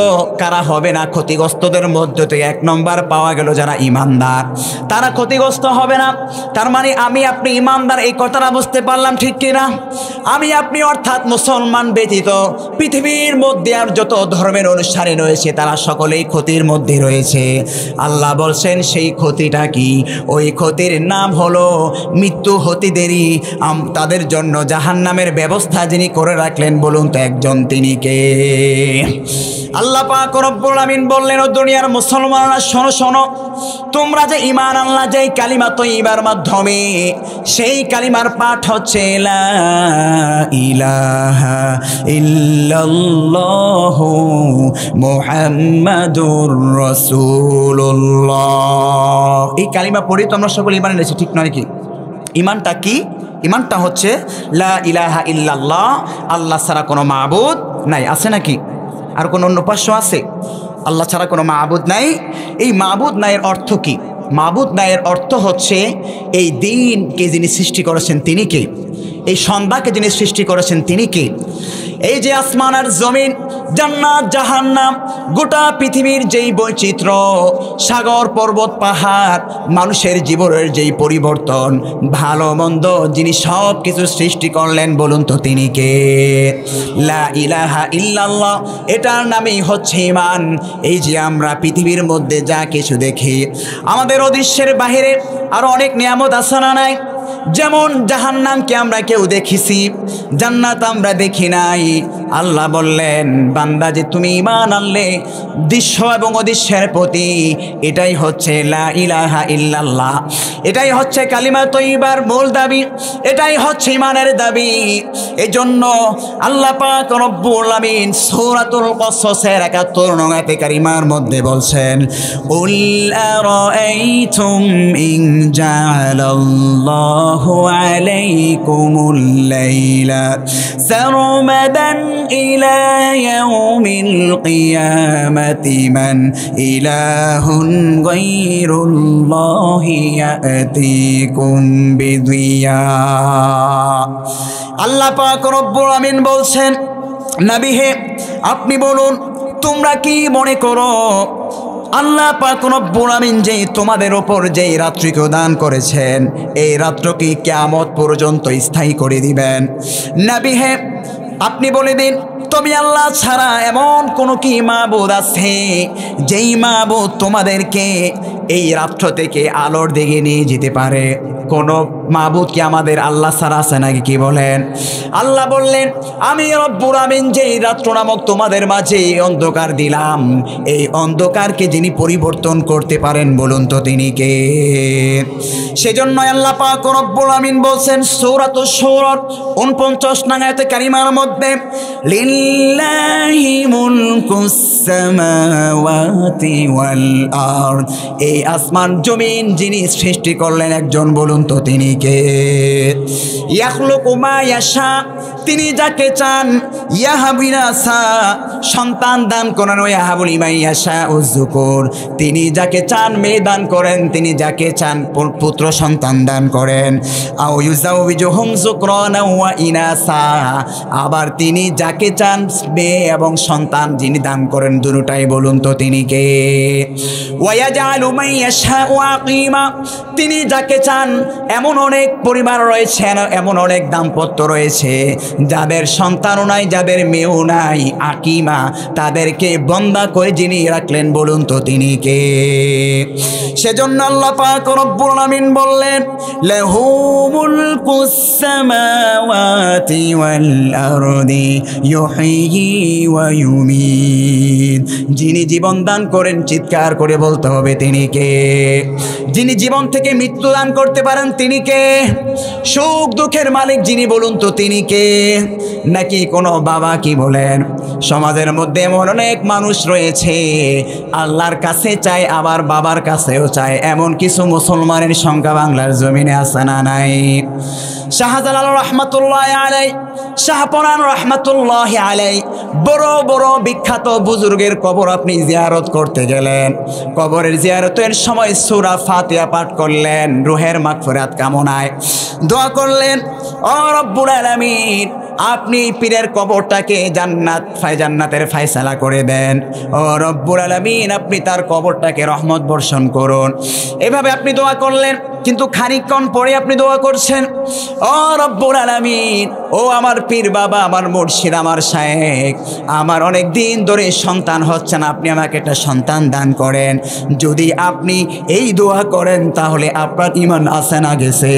কারা হবে না, ক্ষতিগ্রস্তদের মধ্যে তো 1 নম্বর পাওয়া গেল যারা ইমানদার, তারা ক্ষতিগ্রস্ত হবে না। তার মানে আমি আপনি ইমানদার, এই কথাটা বুঝতে পারলাম ঠিক কিনা? আমি আপনি অর্থাৎ মুসলমান ব্যতীত পৃথিবীর মধ্যে আর যত ধর্মের অনুসারী রয়েছে তারা সকলেই ক্ষতির মধ্যে রয়েছে। আল্লাহ বলছেন সেই ক্ষতিটা কি? ওই ক্ষতির নাম হলো মৃত্যু হতে দেরি, তাদের জন্য জাহান্নামের ব্যবস্থা যিনি করে রাখলেন বলুন তো একজন তিনি কে? আল্লাহ পাক রব্বুল আমিন বললেন, ও দুনিয়ার মুসলমানরা শোনো শোনো, তোমরা যে ঈমান আনলা যেই কালিমা তয়্যিবার মাধ্যমে, সেই কালিমার পাঠ হচ্ছে লা ইলাহা ইল্লাল্লাহু মুহাম্মাদুর রাসূলুল্লাহ। এই কালিমা পড়ে তো আমরা সকলে ঈমান এনেছি, ঠিক নয় কি? ঈমানটা কি? ঈমানটা হচ্ছে লা ইলাহা ইল্লাল্লাহ, আল্লাহ ছাড়া কোনো মাবুদ নাই। আছে নাকি? আর কোনো অন্য উপাস্য আছে? আল্লাহ ছাড়া কোনো মাবুদ নাই। এই মাবুদ নাইয়ের অর্থ কি? মাবুদ নাইয়ের অর্থ হচ্ছে এই দিনকে যিনি সৃষ্টি করেছেন তিনি কে? এই সন্ধ্যাকে যিনি সৃষ্টি করেছেন তিনি কে? এই যে আসমান আর জমিন, জান্নাত জাহান্নাম, গোটা পৃথিবীর যেই বৈচিত্র্য, সাগর পর্বত পাহাড়, মানুষের জীবনের যেই পরিবর্তন, ভালো মন্দ, যিনি সব কিছু সৃষ্টি করলেন বলুন তো তিনি কে? লা ইলাহা ইল্লাল্লাহ, এটার নামই হচ্ছে ঈমান। এই যে আমরা পৃথিবীর মধ্যে যা কিছু দেখি, আমাদের অদৃশ্যের বাহিরে আরো অনেক নিয়ামত আছে না নাই? যেমন জাহান্নামকে আমরা কেউ দেখেছি, জান্নাত আমরা দেখি নাই। আল্লাহ বললেন, বান্দা যে তুমি ঈমান আনলে দৃশ্য এবং অদৃশ্যের প্রতি, এটাই হচ্ছে লা ইলাহা ইল্লাল্লাহ, এটাই হচ্ছে কালিমা তয়্যিবার মূল দাবি, এটাই হচ্ছে ঈমানের দাবি। এজন্য আল্লাহ পাক রব্বুল আমিন সূরাতুল কসসের ৭১ নং আয়াতে কারিমার মধ্যে বলছেন, কুল আরাআইতুম ইন জাআলাল্লাহু আলাইকুমুল লাইলা সারমাদান ইলা ইয়াউমিল কিয়ামাতি মান ইলাহুন গায়রুল্লাহি ইয়াতিকুম বিদিয়া। আল্লাহ পাক রব্বুল আমিন বলছেন, নবী হে আপনি বলুন, তোমরা কি মনে করো আল্লাহ পাক রব্বুল আমিন যে তোমাদের ওপর যেই রাত্রিকে দান করেছেন, এই রাত্রকে কিয়ামত পর্যন্ত স্থায়ী করে দিবেন? নবী হে আপনি বলে দিন, তুমি আল্লাহ ছাড়া এমন কোনো কি মাবুদ আছে যেই মাবুদ তোমাদেরকে এই রাত্র থেকে আলোর দিকে নিয়ে যেতে পারে? কোনো মাবুদ কি আমাদের আল্লাহ ছাড়া আছে নাকি? কি বলেন? আল্লাহ বললেন, আমি রব্বুল আমিন যেই রাত্র নামক তোমাদের মাঝে অন্ধকার দিলাম, এই অন্ধকারকে যিনি পরিবর্তন করতে পারেন বলুন তো তিনি কে? সেজন্য আল্লাহ পাক রব্বুল আমিন বলছেন সূরাতুশ শূরা ৪৯ নং আয়াতে কারিমার মধ্যে, লিল্লাহি মুলকুস সামাওয়াতি ওয়াল আরদ, এই আসমান জমিন যিনি সৃষ্টি করলেন একজন বলুন তো তিনি কে? ইয়াখলুকু মা ইয়াশা, তিনি যাকে চান, ইয়াহাবু ইনাসা, সন্তান দান করেন, ইয়াহাবু লিমান ইয়াশাউ যুকুর, তিনি যাকে চান মেয়ে দান করেন, তিনি যাকে চান পুত্র সন্তান দান করেন। আও ইউজাউবিজুহুম যুকরানা ওয়া ইনাসা, আবার তিনি যাকে চান মেয়ে এবং সন্তান যিনি দান করেন দুটোটাই বলুন তো তিনি কে? ওয়া ইয়াজআলু মান ইয়াশাউ আকিমা, তিনি যাকে চান, এমন অনেক পরিবার রয়েছে, এমন অনেক দাম্পত্য রয়েছে যাদের সন্তানও নাই, যাদের মেয়েও নাই, আকিমা, তাদেরকে বন্দা করে যিনি রাখলেন বলুন তো তিনি কে? সেজন্য আল্লাহ পাক রব্বুল আমিন বললেন, লাহু মুলকুস সামাওয়াতি ওয়াল আরদি ইউহয়ি ওয়া ইউমীত, যিনি জীবন দান করেন, চিৎকার করে বলতে হবে তিনি কে? যিনি জীবন থেকে মৃত্যু দান করতে পারেন তিনি কে? সুখ দুঃখের মালিক যিনি বলুন তো তিনি কে? নাকি কোনো বাবা? কি বলেন? সমাজের মধ্যে এমন অনেক মানুষ রয়েছে আল্লাহর কাছে চায় আবার বাবার কাছেও চায়, এমন কিছু মুসলমানের সংখ্যা বাংলার জমিনে আছে না নাই? শাহজালাল রহমাতুল্লাহ আলাই, শাহপরান রহমাতুল্লাহ আলাই, বড় বড় বিখ্যাত বুজুর্গের কবর আপনি জিয়ারত করতে গেলেন, কবরের জিয়ারতের সময় সূরা ফাতিহা পাঠ করলেন, রুহের মাগফিরাত কামনায় দোয়া করলেন, ও রব্বুল আলামিন আপনি পীরের কবরটাকে জান্নাতের ফয়সালা করে দেন, ও রব্বুল আলামিন আপনি তার কবরটাকে রহমত বর্ষণ করুন। এভাবে আপনি দোয়া করলেন, কিন্তু খানিকক্ষণ পরে আপনি দোয়া করছেন, ও রব্বুল আলামিন ও আমার পীর বাবা, আমার মুর্শিদ, আমার শায়েখ, আমার অনেক দিন ধরে সন্তান হচ্ছে না, আপনি আমাকে একটা সন্তান দান করেন। যদি আপনি এই দোয়া করেন তাহলে আপনার ঈমান আছে না গেছে?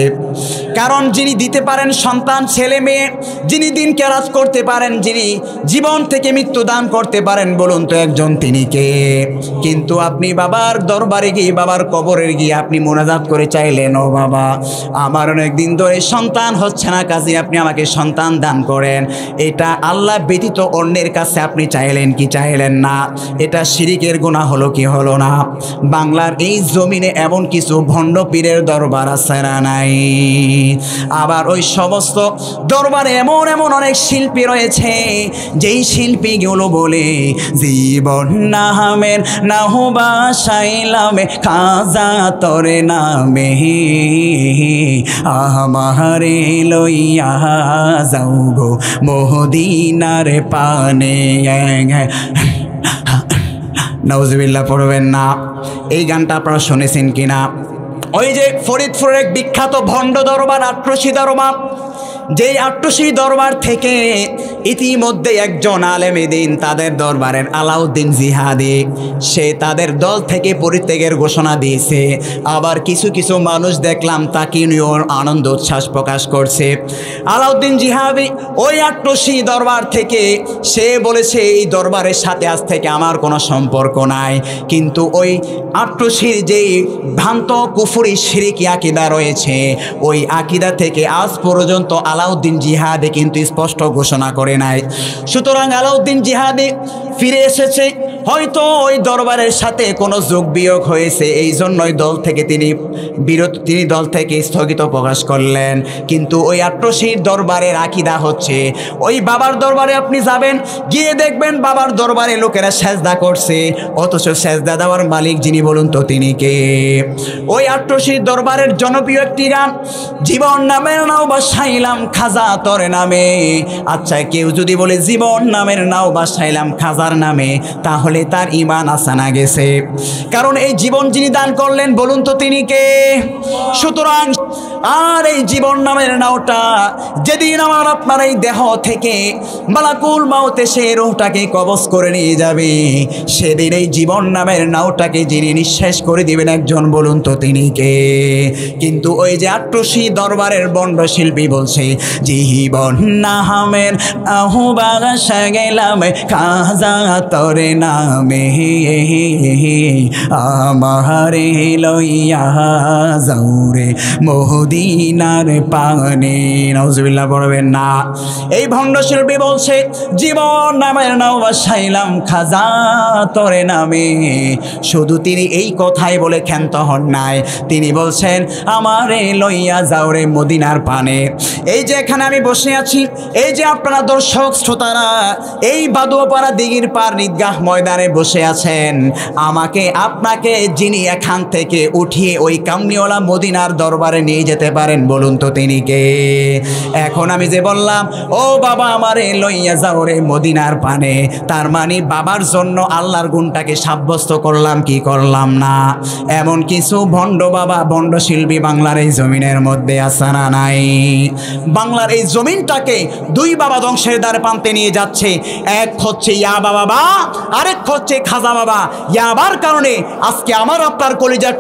কারণ যিনি দিতে পারেন সন্তান, ছেলে মেয়ে, যিনি দিন কেরাত করতে পারেন, যিনি জীবন থেকে মৃত্যু দান করতে পারেন, বলুন তো একজন তিনি কে? কিন্তু আপনি বাবার দরবারে গিয়ে, বাবার কবরে গিয়ে আপনি মোনাজাত করে চাইলেন, ও বাবা আমার অনেক দিন ধরে সন্তান হচ্ছে না, কাজে আপনি আমাকে সন্তান দান করেন। এটা আল্লাহ ব্যতীত অন্যের কাছে আপনি চাইলেন কি চাইলেন না? এটা শিরিকের গুনাহ হলো কি হলো না? বাংলার এই জমিনে এমন কিছু ভণ্ড পীরের দরবার আছে না নাই? আবার ওই সমস্ত দরবারে এমন এমন অনেক শিল্পী রয়েছে, যেই শিল্পীগুলো বলে জীবন নামের নাহবা সাইলামে খাজা তরে নামে আমারে লইয়া যাও গো মদিনার পানে। নাউজুবিল্লাহ পড়বেন না। এই গানটা আপনারা শুনেছেন কিনা? ওই যে ফরিদপুরের এক বিখ্যাত ভণ্ড দরবার, আট্রসি দরবার, যেই আট্রসি দরবার থেকে ইতিমধ্যে একজন আলেমে দিন তাদের দরবারের আলাউদ্দিন জিহাদি, সে তাদের দল থেকে পরিত্যাগের ঘোষণা দিয়েছে। আবার কিছু কিছু মানুষ দেখলাম তাকে নিয়েও আনন্দ উচ্ছ্বাস প্রকাশ করছে। আলাউদ্দিন জিহাদি ওই আট্রসি দরবার থেকে সে বলেছে এই দরবারের সাথে আজ থেকে আমার কোনো সম্পর্ক নাই। কিন্তু ওই আট্রসির যেই ভ্রান্ত কুফরি শিরকি আকিদা রয়েছে, ওই আকিদা থেকে আজ পর্যন্ত আলাউদ্দিন জিহাদি কিন্তু স্পষ্ট ঘোষণা করে নাই। সুতরাং আলাউদ্দিন জিহাদি ফিরে এসেছে, হয়তো ওই দরবারের সাথে কোনো যোগ বিয়োগ হয়েছে, এই জন্যই দল থেকে তিনি দল থেকে স্থগিত প্রকাশ করলেন। কিন্তু ওই আট্রসির দরবারের আকিদা হচ্ছে, ওই বাবার দরবারে আপনি যাবেন, গিয়ে দেখবেন বাবার দরবারে লোকেরা সেজদা করছে, অথচ সেজদা দেওয়ার মালিক যিনি, বলুন তো তিনি কে? ওই আট্রসির দরবারের জনপ্রিয় একটি গান, জীবন নামের নাও বাসাইলাম খাজা তরে নামে। আচ্ছা, কেউ যদি বলে জীবন নামের নাও বাসাইলাম খাজার নামে, তাহলে তার ঈমান আছে না গেছে? কারণ এই জীবন যিনি দান করলেন, বলুন তো তিনি কে? সুতরাং আর এই জীবন নামের নাওটা যেদিন আমার আপনার এই দেহ থেকে মালাকুল মাউত এসে রূহটাকে কবজ করে নিয়ে যাবে, সেদিন এই জীবন নামের নাওটাকে যিনি নিঃশেষ করে দিবেন একজন, বলুন তো তিনি কে? কিন্তু ওই যে আট্রসি দরবারের বন্ড শিল্পী বলছে, জীবন নামের আহবাসা গেলাম খাজা তরে নামে আমারে লইয়া যাও রে মদিনার পানে। নাউজুবিল্লাহ পড়বেন না। এই ভণ্ড শিল্পী বলছে, জীবন নামের নাও বাসাইলাম খাজা তরে নামে। শুধু তিনি এই কথাই বলে ক্ষান্ত হন নাই, তিনি বলছেন আমারে লইয়া যাও রে মদিনার পানে। এই যে এখানে আমি বসে আছি, এই যে আপনারা দর্শক শ্রোতারা এই বাদুয়াপাড়া দিঘির পার ঈদগাহ ময়দানে বসে আছেন, আমাকে আপনাকে যিনি এখান থেকে উঠিয়ে ওই কামনিওয়ালা মদিনার দরবারে নিয়ে যেতে পারেন, বলুন তো তিনি কে? এখন আমি যে বললাম, ও বাবা আমারে লইয়া যাও রে মদিনার পানে, তার মানে বাবার জন্য আল্লাহর গুণটাকে সাব্যস্ত করলাম কি করলাম না? এমন কিছু ভণ্ড বাবা, ভণ্ড শিল্পী বাংলার এই জমিনের মধ্যে আছে না নাই? বাংলার এই জমিনটাকে দুই বাবা ধ্বংসের দ্বারে পান্তে নিয়ে যাচ্ছে। এক হচ্ছে ইয়া বাবা, আরেক হচ্ছে খাজা বাবা। ইয়াবার কারণে আজকে আমার আপনার কলিজার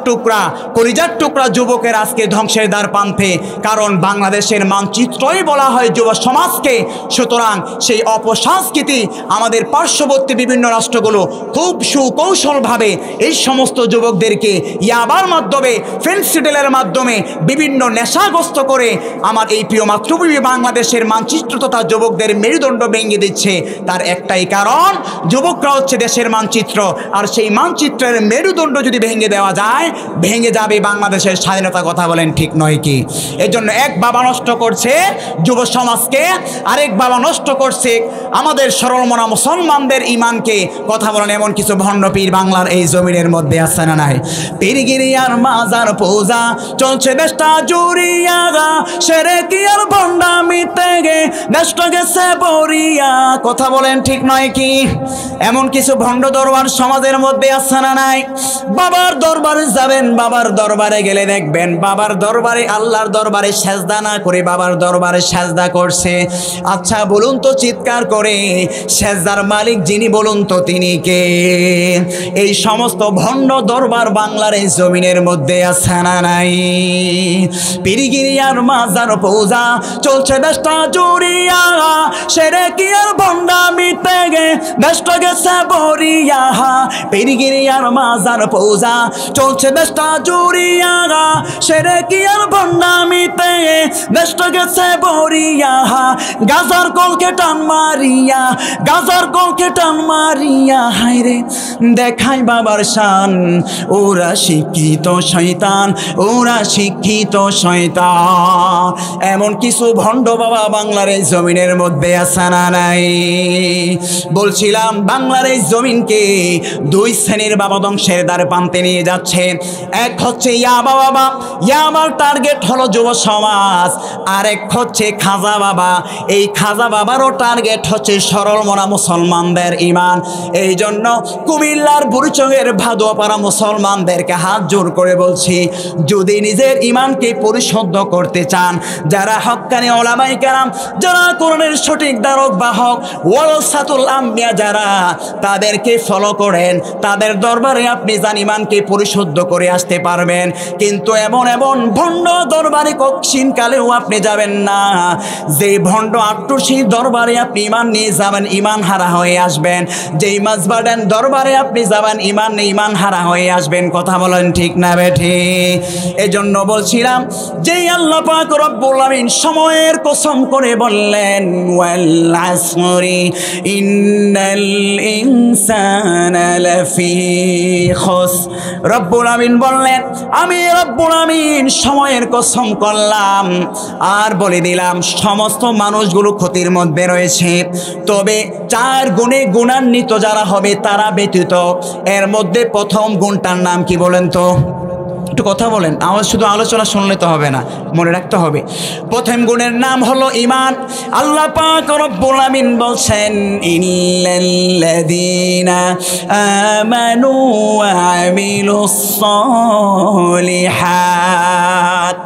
টুকরা যুবকের আজকে ধ্বংসের দ্বার প্রান্তে, কারণ বাংলাদেশের মানচিত্রই বলা হয় যুব সমাজকে। সুতরাং সেই অপসংস্কৃতি আমাদের পার্শ্ববর্তী বিভিন্ন রাষ্ট্রগুলো খুব সুকৌশলভাবে এই সমস্ত যুবকদেরকে ইয়াবার মাধ্যমে, ফেন্সিডিলের মাধ্যমে বিভিন্ন নেশাগ্রস্ত করে আমার এই প্রিয় মাতৃভূমি বাংলাদেশের মানচিত্র তথা যুবকদের মেরুদণ্ড ভেঙে দিচ্ছে। তার একটাই কারণ, যুবকরা হচ্ছে দেশের মানচিত্র, আর সেই মানচিত্রের মেরুদণ্ড যদি ভেঙে দেওয়া যায়, ভেঙে যাবে বাংলাদেশের স্বাধীনতা। কথা বলেন ঠিক নয় কি? এজন্য এক বাবা নষ্ট করছে যুব সমাজকে, আরেক বাবা নষ্ট করছে আমাদের সরল মনা মুসলমানদের ইমানকে। কথা বলেন এমন কিছু ভণ্ড পীর বাংলার এই জমিনের মধ্যে আছে না নাই? পীরগিরি আর মাজার পূজা চলছে দেশটা জুড়িয়া, সেরে কি আর ভণ্ডামিতে গে দেশটা গেছে বরিয়া। কথা বলেন ঠিক নয় কি? এমন কিছু ভণ্ড দরবার সমাজের মধ্যে আছে না নাই? বাবার দরবারে যাবেন, বাবার দরবারে গেলে দেখবেন বাবার দরবারে, আল্লাহর দরবারে সেজদা না করে বাবার দরবারে সেজদা করছে। আচ্ছা বলুন তো চিৎকার করে, সেজদার মালিক যিনি বলুন তো তিনি কে? এই সমস্ত ভণ্ড দরবার বাংলার এই জমিনের মধ্যে আছে না নাই? পীরগিরি আর মাজার পূজা চলছে দেশটা জুড়িয়া, সেরে কি আর ভণ্ডামিতে গে দেশটা গেছে বরিয়া। পীরগিরি আর মাজার পূজা চলছে দেশটা জুড়িয়া, সেরে কি আর ভণ্ডামিতে দেশটা গেছে বরিয়া। গাজার কলকে টান মারিয়া, গাজার কলকে টান মারিয়া, হায়রে দেখাই বাবার শান। ওরা শিক্ষিত শয়তান, ওরা শিক্ষিত শয়তান। এমন কিছু ভণ্ড বাবা বাংলার এই জমিনের মধ্যে আছে না নাই? বলছিলাম বাংলার এই জমিনকে দুই শ্রেণীর বাবা ধ্বংসের দ্বারে প্রান্তে নিয়ে যাচ্ছে। এক হচ্ছে ইয়াবা বাবা, ইয়াবার টার্গেট হলো যুব সমাজ। আরেক হচ্ছে খাজা বাবা, এই খাজা বাবারও টার্গেট হচ্ছে সরল মনা মুসলমানদের ইমান। এই জন্য কুমিল্লার বুড়িচংয়ের ভাদুয়াপাড়া মুসলমানদেরকে হাত জোর করে বলছি, যদি নিজের ইমানকে পরিশুদ্ধ করতে চান, যারা হক্কানি ওলামায়ে কেরাম, যারা কোরআনের সঠিক ধারক বাহক, ওয়ারাসাতুল আম্বিয়া যারা, তাদেরকে ফলো করেন, তাদের দরবারে আপনি যান ইমানকে পরিশুদ্ধ করে আসতে পারবেন। কিন্তু এমন ভণ্ড দরবারে কক্ষিণ কালেও আপনি যাবেন না। যে ভণ্ড আট্টুসির দরবারে আপনি ইমান নিয়ে যাবেন, ইমান হারা হয়ে আসবেন। যেই মাজবাডেন দরবারে আপনি যাবেন, ইমান হারা হয়ে আসবেন। কথা বলেন ঠিক না বেঠি? এজন্য বলছিলাম, যেই আল্লাহ পাক রব্বুল আমিন সময়ের কসম করে বললেন, ওয়াল আসরি ইন্নাল ইনসানা লাফি খুস। রব্বুল আমিন বললেন, আমি রব্বুল আমিন সময়ের কসম করলাম আর বলে দিলাম সমস্ত মানুষগুলো ক্ষতির মধ্যে রয়েছে। তবে চার গুণে গুণান্বিত যারা হবে তারা ব্যতীত। এর মধ্যে প্রথম গুণটার নাম কি বলেন তো? একটু কথা বলেন, আমার শুধু আলোচনা শুনলে তো হবে না, মনে রাখতে হবে। প্রথম গুণের নাম হলো ঈমান। আল্লাহ পাক রব্বুল আমিন বলছেন, ইন্নাল্লাযীনা আমানু ওয়া আমিলুস সালিহাত।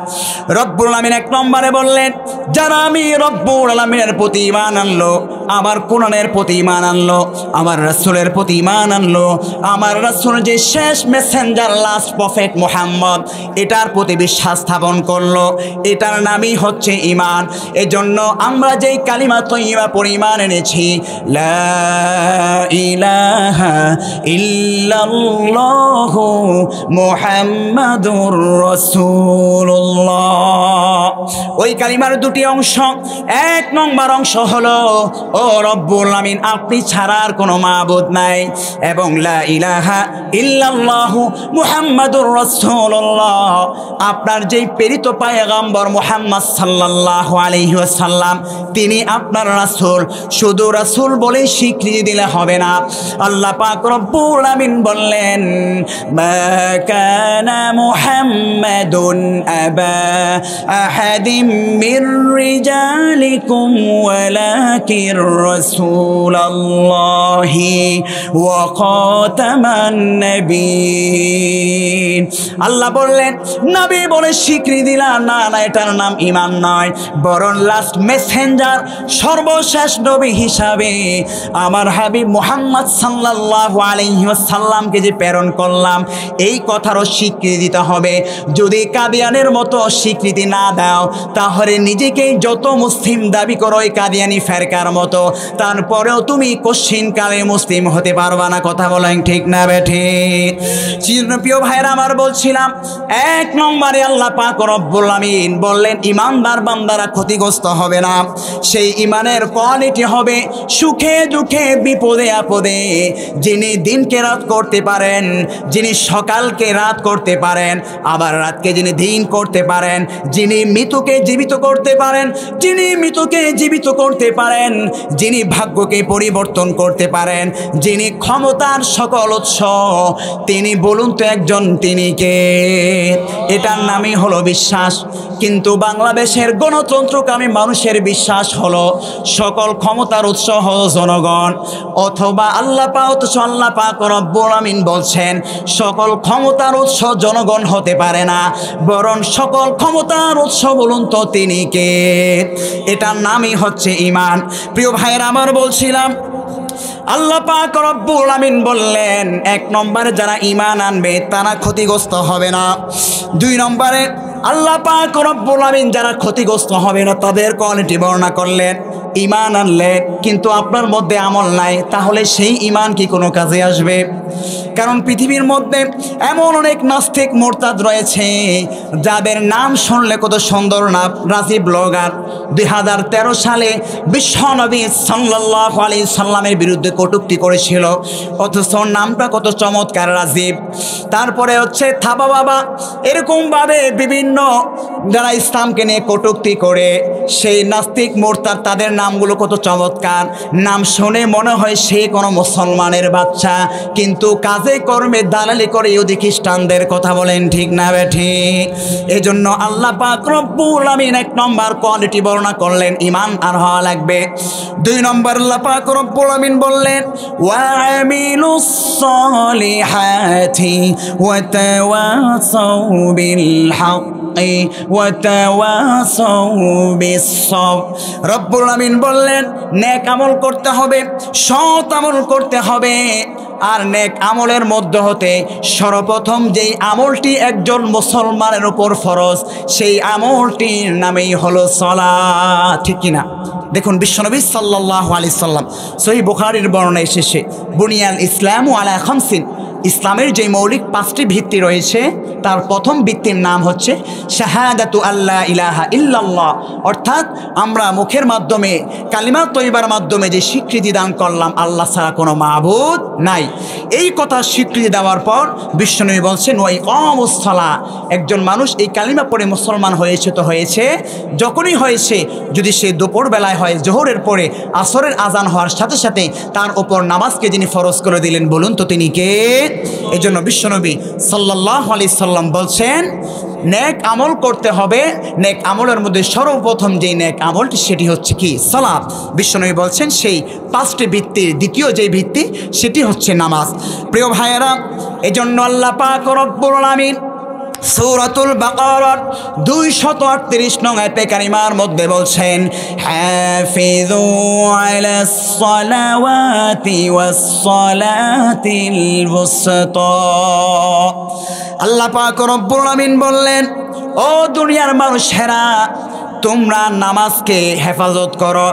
রব্বুল আমিন এক নম্বরে বললেন, যারা আমি রব্বুল আলামিনের প্রতি ঈমান আনলো, আমার কোরআনের প্রতি ঈমান আনলো, আমার রাসূলের প্রতি ঈমান আনলো, আমার রাসূল যে শেষ মেসেঞ্জার, লাস্ট প্রফেট মুহাম্মদ, এটার প্রতি বিশ্বাস স্থাপন করলো, এটার নামই হচ্ছে ঈমান। এজন্য আমরা যেই কালিমা তয়্যিবা পড়ে ঈমান এনেছি, লা ইলাহা ইল্লাল্লাহু মুহাম্মাদুর রাসূলুল্লাহ, ওই কালিমার দুটি অংশ। এক নম্বর অংশ হলো, ও রব্বুল আমিন আপনি ছাড়া আর কোনো মাবুদ নাই, এবং লা ইলাহা ইল্লাল্লাহু মুহাম্মাদুর রাসূলুল্লাহ, আপনার যেই প্রেরিত পয়গম্বর মুহাম্মদ সাল্লাল্লাহু আলাইহি ওয়াসাল্লাম, তিনি আপনার রাসূল। শুধু রাসূল বলে স্বীকৃতি দিলে হবে না। আল্লাহ পাক রব্বুল আমিন বললেন, মা কানা মুহাম্মাদুন আবা আহাদিম মির রিজালিকুম ওয়ালাকির রাসূলুল্লাহি ওয়া খাতামান নবিয়্যিন। আল্লাহ বললেন, নবী বলে স্বীকৃতি দিলাম, না না, এটার নাম ঈমান নয়, বরং লাস্ট মেসেঞ্জার, সর্বশেষ নবী হিসাবে আমার হাবিব মুহাম্মদ সাল্লাল্লাহু আলাইহি ওয়াসাল্লামকে যে প্রেরণ করলাম, এই কথারও স্বীকৃতি দিতে হবে। যদি কাদিয়ানের মতো স্বীকৃতি না দাও, তাহলে নিজেকেই যত মুসলিম দাবি করো ওই কাদিয়ানি ফেরকার মতো, তারপরেও তুমি কশিনকালে মুসলিম হতে পারবা না। কথা বলেন ঠিক না বেঠিক? প্রিয় ভাইরা আমার, বলছিলাম 1 নম্বরে আল্লাহ পাক রব্বুল আমিন বললেন ঈমানদার বান্দারা ক্ষতিগ্রস্ত হবে না। সেই ঈমানের কোয়ালিটি হবে সুখে দুঃখে বিপদে আপদে যিনি দিনকে রাত করতে পারেন, যিনি সকালকে রাত করতে পারেন, আবার রাতকে যিনি দিন করতে পারেন, যিনি মৃতকে জীবিত করতে পারেন, যিনি মৃতকে জীবিত করতে পারেন, যিনি ভাগ্যকে পরিবর্তন করতে পারেন, যিনি ক্ষমতার সকল উৎস, তিনি বলুন তো একজন তিনি কে? এটার নামই হলো বিশ্বাস। কিন্তু বাংলাদেশের গণতন্ত্রকামী মানুষের বিশ্বাস হলো সকল ক্ষমতার উৎস হলো জনগণ, অথবা আল্লাহ পাক রব্বুল আমিন বলছেন সকল ক্ষমতার উৎস জনগণ হতে পারে না, বরং সকল ক্ষমতার উৎস বলুন তো তিনি কে? এটার নামই হচ্ছে ঈমান। প্রিয় ভাইয়েরা আমার, বলছিলাম আল্লাহ পাক রব্বুল আমিন বললেন 1 নম্বরে যারা ঈমান আনবে তারা ক্ষতিগ্রস্ত হবে না। 2 নম্বরে আল্লাহ পাক রব্বুল আমিন যারা ক্ষতিগ্রস্ত হবে না তাদের কোয়ালিটি বর্ণনা করলেন। ঈমান আনলেন কিন্তু আপনার মধ্যে আমল নাই, তাহলে সেই ঈমান কি কোনো কাজে আসবে? কারণ পৃথিবীর মধ্যে এমন অনেক নাস্তিক মোরতাদ রয়েছে যাদের নাম শুনলে কত সুন্দর নাম। রাজীব ব্লগার 2013 সালে বিশ্বনবী সাল্লাল্লাহু আলাইহি সাল্লামের বিরুদ্ধে কটূক্তি করেছিল, অথচ নামটা কত চমৎকার, রাজীব। তারপরে হচ্ছে থাবা বাবা, এরকমভাবে বিভিন্ন যারা ইসলামকে নিয়ে কটূক্তি করে সেই নাস্তিক মোরতাদ, তাদের নামগুলো কত চমৎকার। নাম শুনে মনে হয় সে কোনো মুসলমানের বাচ্চা, কিন্তু কাজে কর্মে দালালি করে ইহুদি খ্রিস্টানদের। কথা বলেন ঠিক না বেঠিক? এজন্য আল্লাহ পাক রব্বুল আমিন 1 নম্বর কোয়ালিটি বর্ণনা করলেন, ঈমান আর হওয়া লাগবে। 2 নম্বর আল্লাহ পাক রব্বুল আমিন বললেন ওয়া আমিলুস সলিহাতি ওয়া তাওয়াসাউ বিল হাক্কি ওয়া তাওয়াসাউ বিস সাবর। রব্বুল আমিন বললেন নেক আমল করতে হবে, সৎ আমল করতে হবে। আর নেক আমলের মধ্যে হতে সর্বপ্রথম যেই আমলটি একজন মুসলমানের উপর ফরজ, সেই আমলটির নামেই হলো সালাত। ঠিক কিনা? দেখুন বিশ্বনবী সাল্লাল্লাহু আলাইহি সাল্লাম সহিহ বুখারীর বর্ণনা এসেছে, বুনিয়াল ইসলামু আলা খামসিন, ইসলামের যে মৌলিক 5টি ভিত্তি রয়েছে তার প্রথম ভিত্তির নাম হচ্ছে শাহাদাতু আল্লা ইলাহা ইল্লাল্লাহ, অর্থাৎ আমরা মুখের মাধ্যমে কালিমা তয়্যিবার মাধ্যমে যে স্বীকৃতি দান করলাম আল্লাহ ছাড়া কোনো মাবুদ নাই। এই কথা স্বীকৃতি দেওয়ার পর বিশ্বনবী বলছেন ওয়া ইকামুস সালাহ, একজন মানুষ এই কালিমা পড়ে মুসলমান হয়েছে তো হয়েছে, যখনই হয়েছে, যদি সে দুপুর বেলায় হয় জোহরের পরে আসরের আজান হওয়ার সাথে সাথে তার উপর নামাজকে যিনি ফরজ করে দিলেন বলুন তো তিনি কে? এই জন্য বিশ্বনবী সাল্লাল্লাহু আলাইহি সাল্লাম বলছেন নেক আমল করতে হবে। নেক আমলের মধ্যে সর্বপ্রথম যেই নেক আমলটি সেটি হচ্ছে কি? সালাত। বিশ্বনবী বলছেন সেই 5টি ভিত্তির দ্বিতীয় যে ভিত্তি সেটি হচ্ছে নামাজ। প্রিয় ভাইয়েরা, এজন্য আল্লাহ পাক রব্বুল আমিন সূরাতুল বাকারার 238 নং আয়াতে কারিমার মধ্যে বলছেন হাফিজু আলাস সালাওয়াতি ওয়াস সালাতিল ওয়াসতা। আল্লাহ পাক রব্বুল আমিন বললেন ও দুনিয়ার মানুষেরা, তোমরা নামাজকে হেফাজত করো।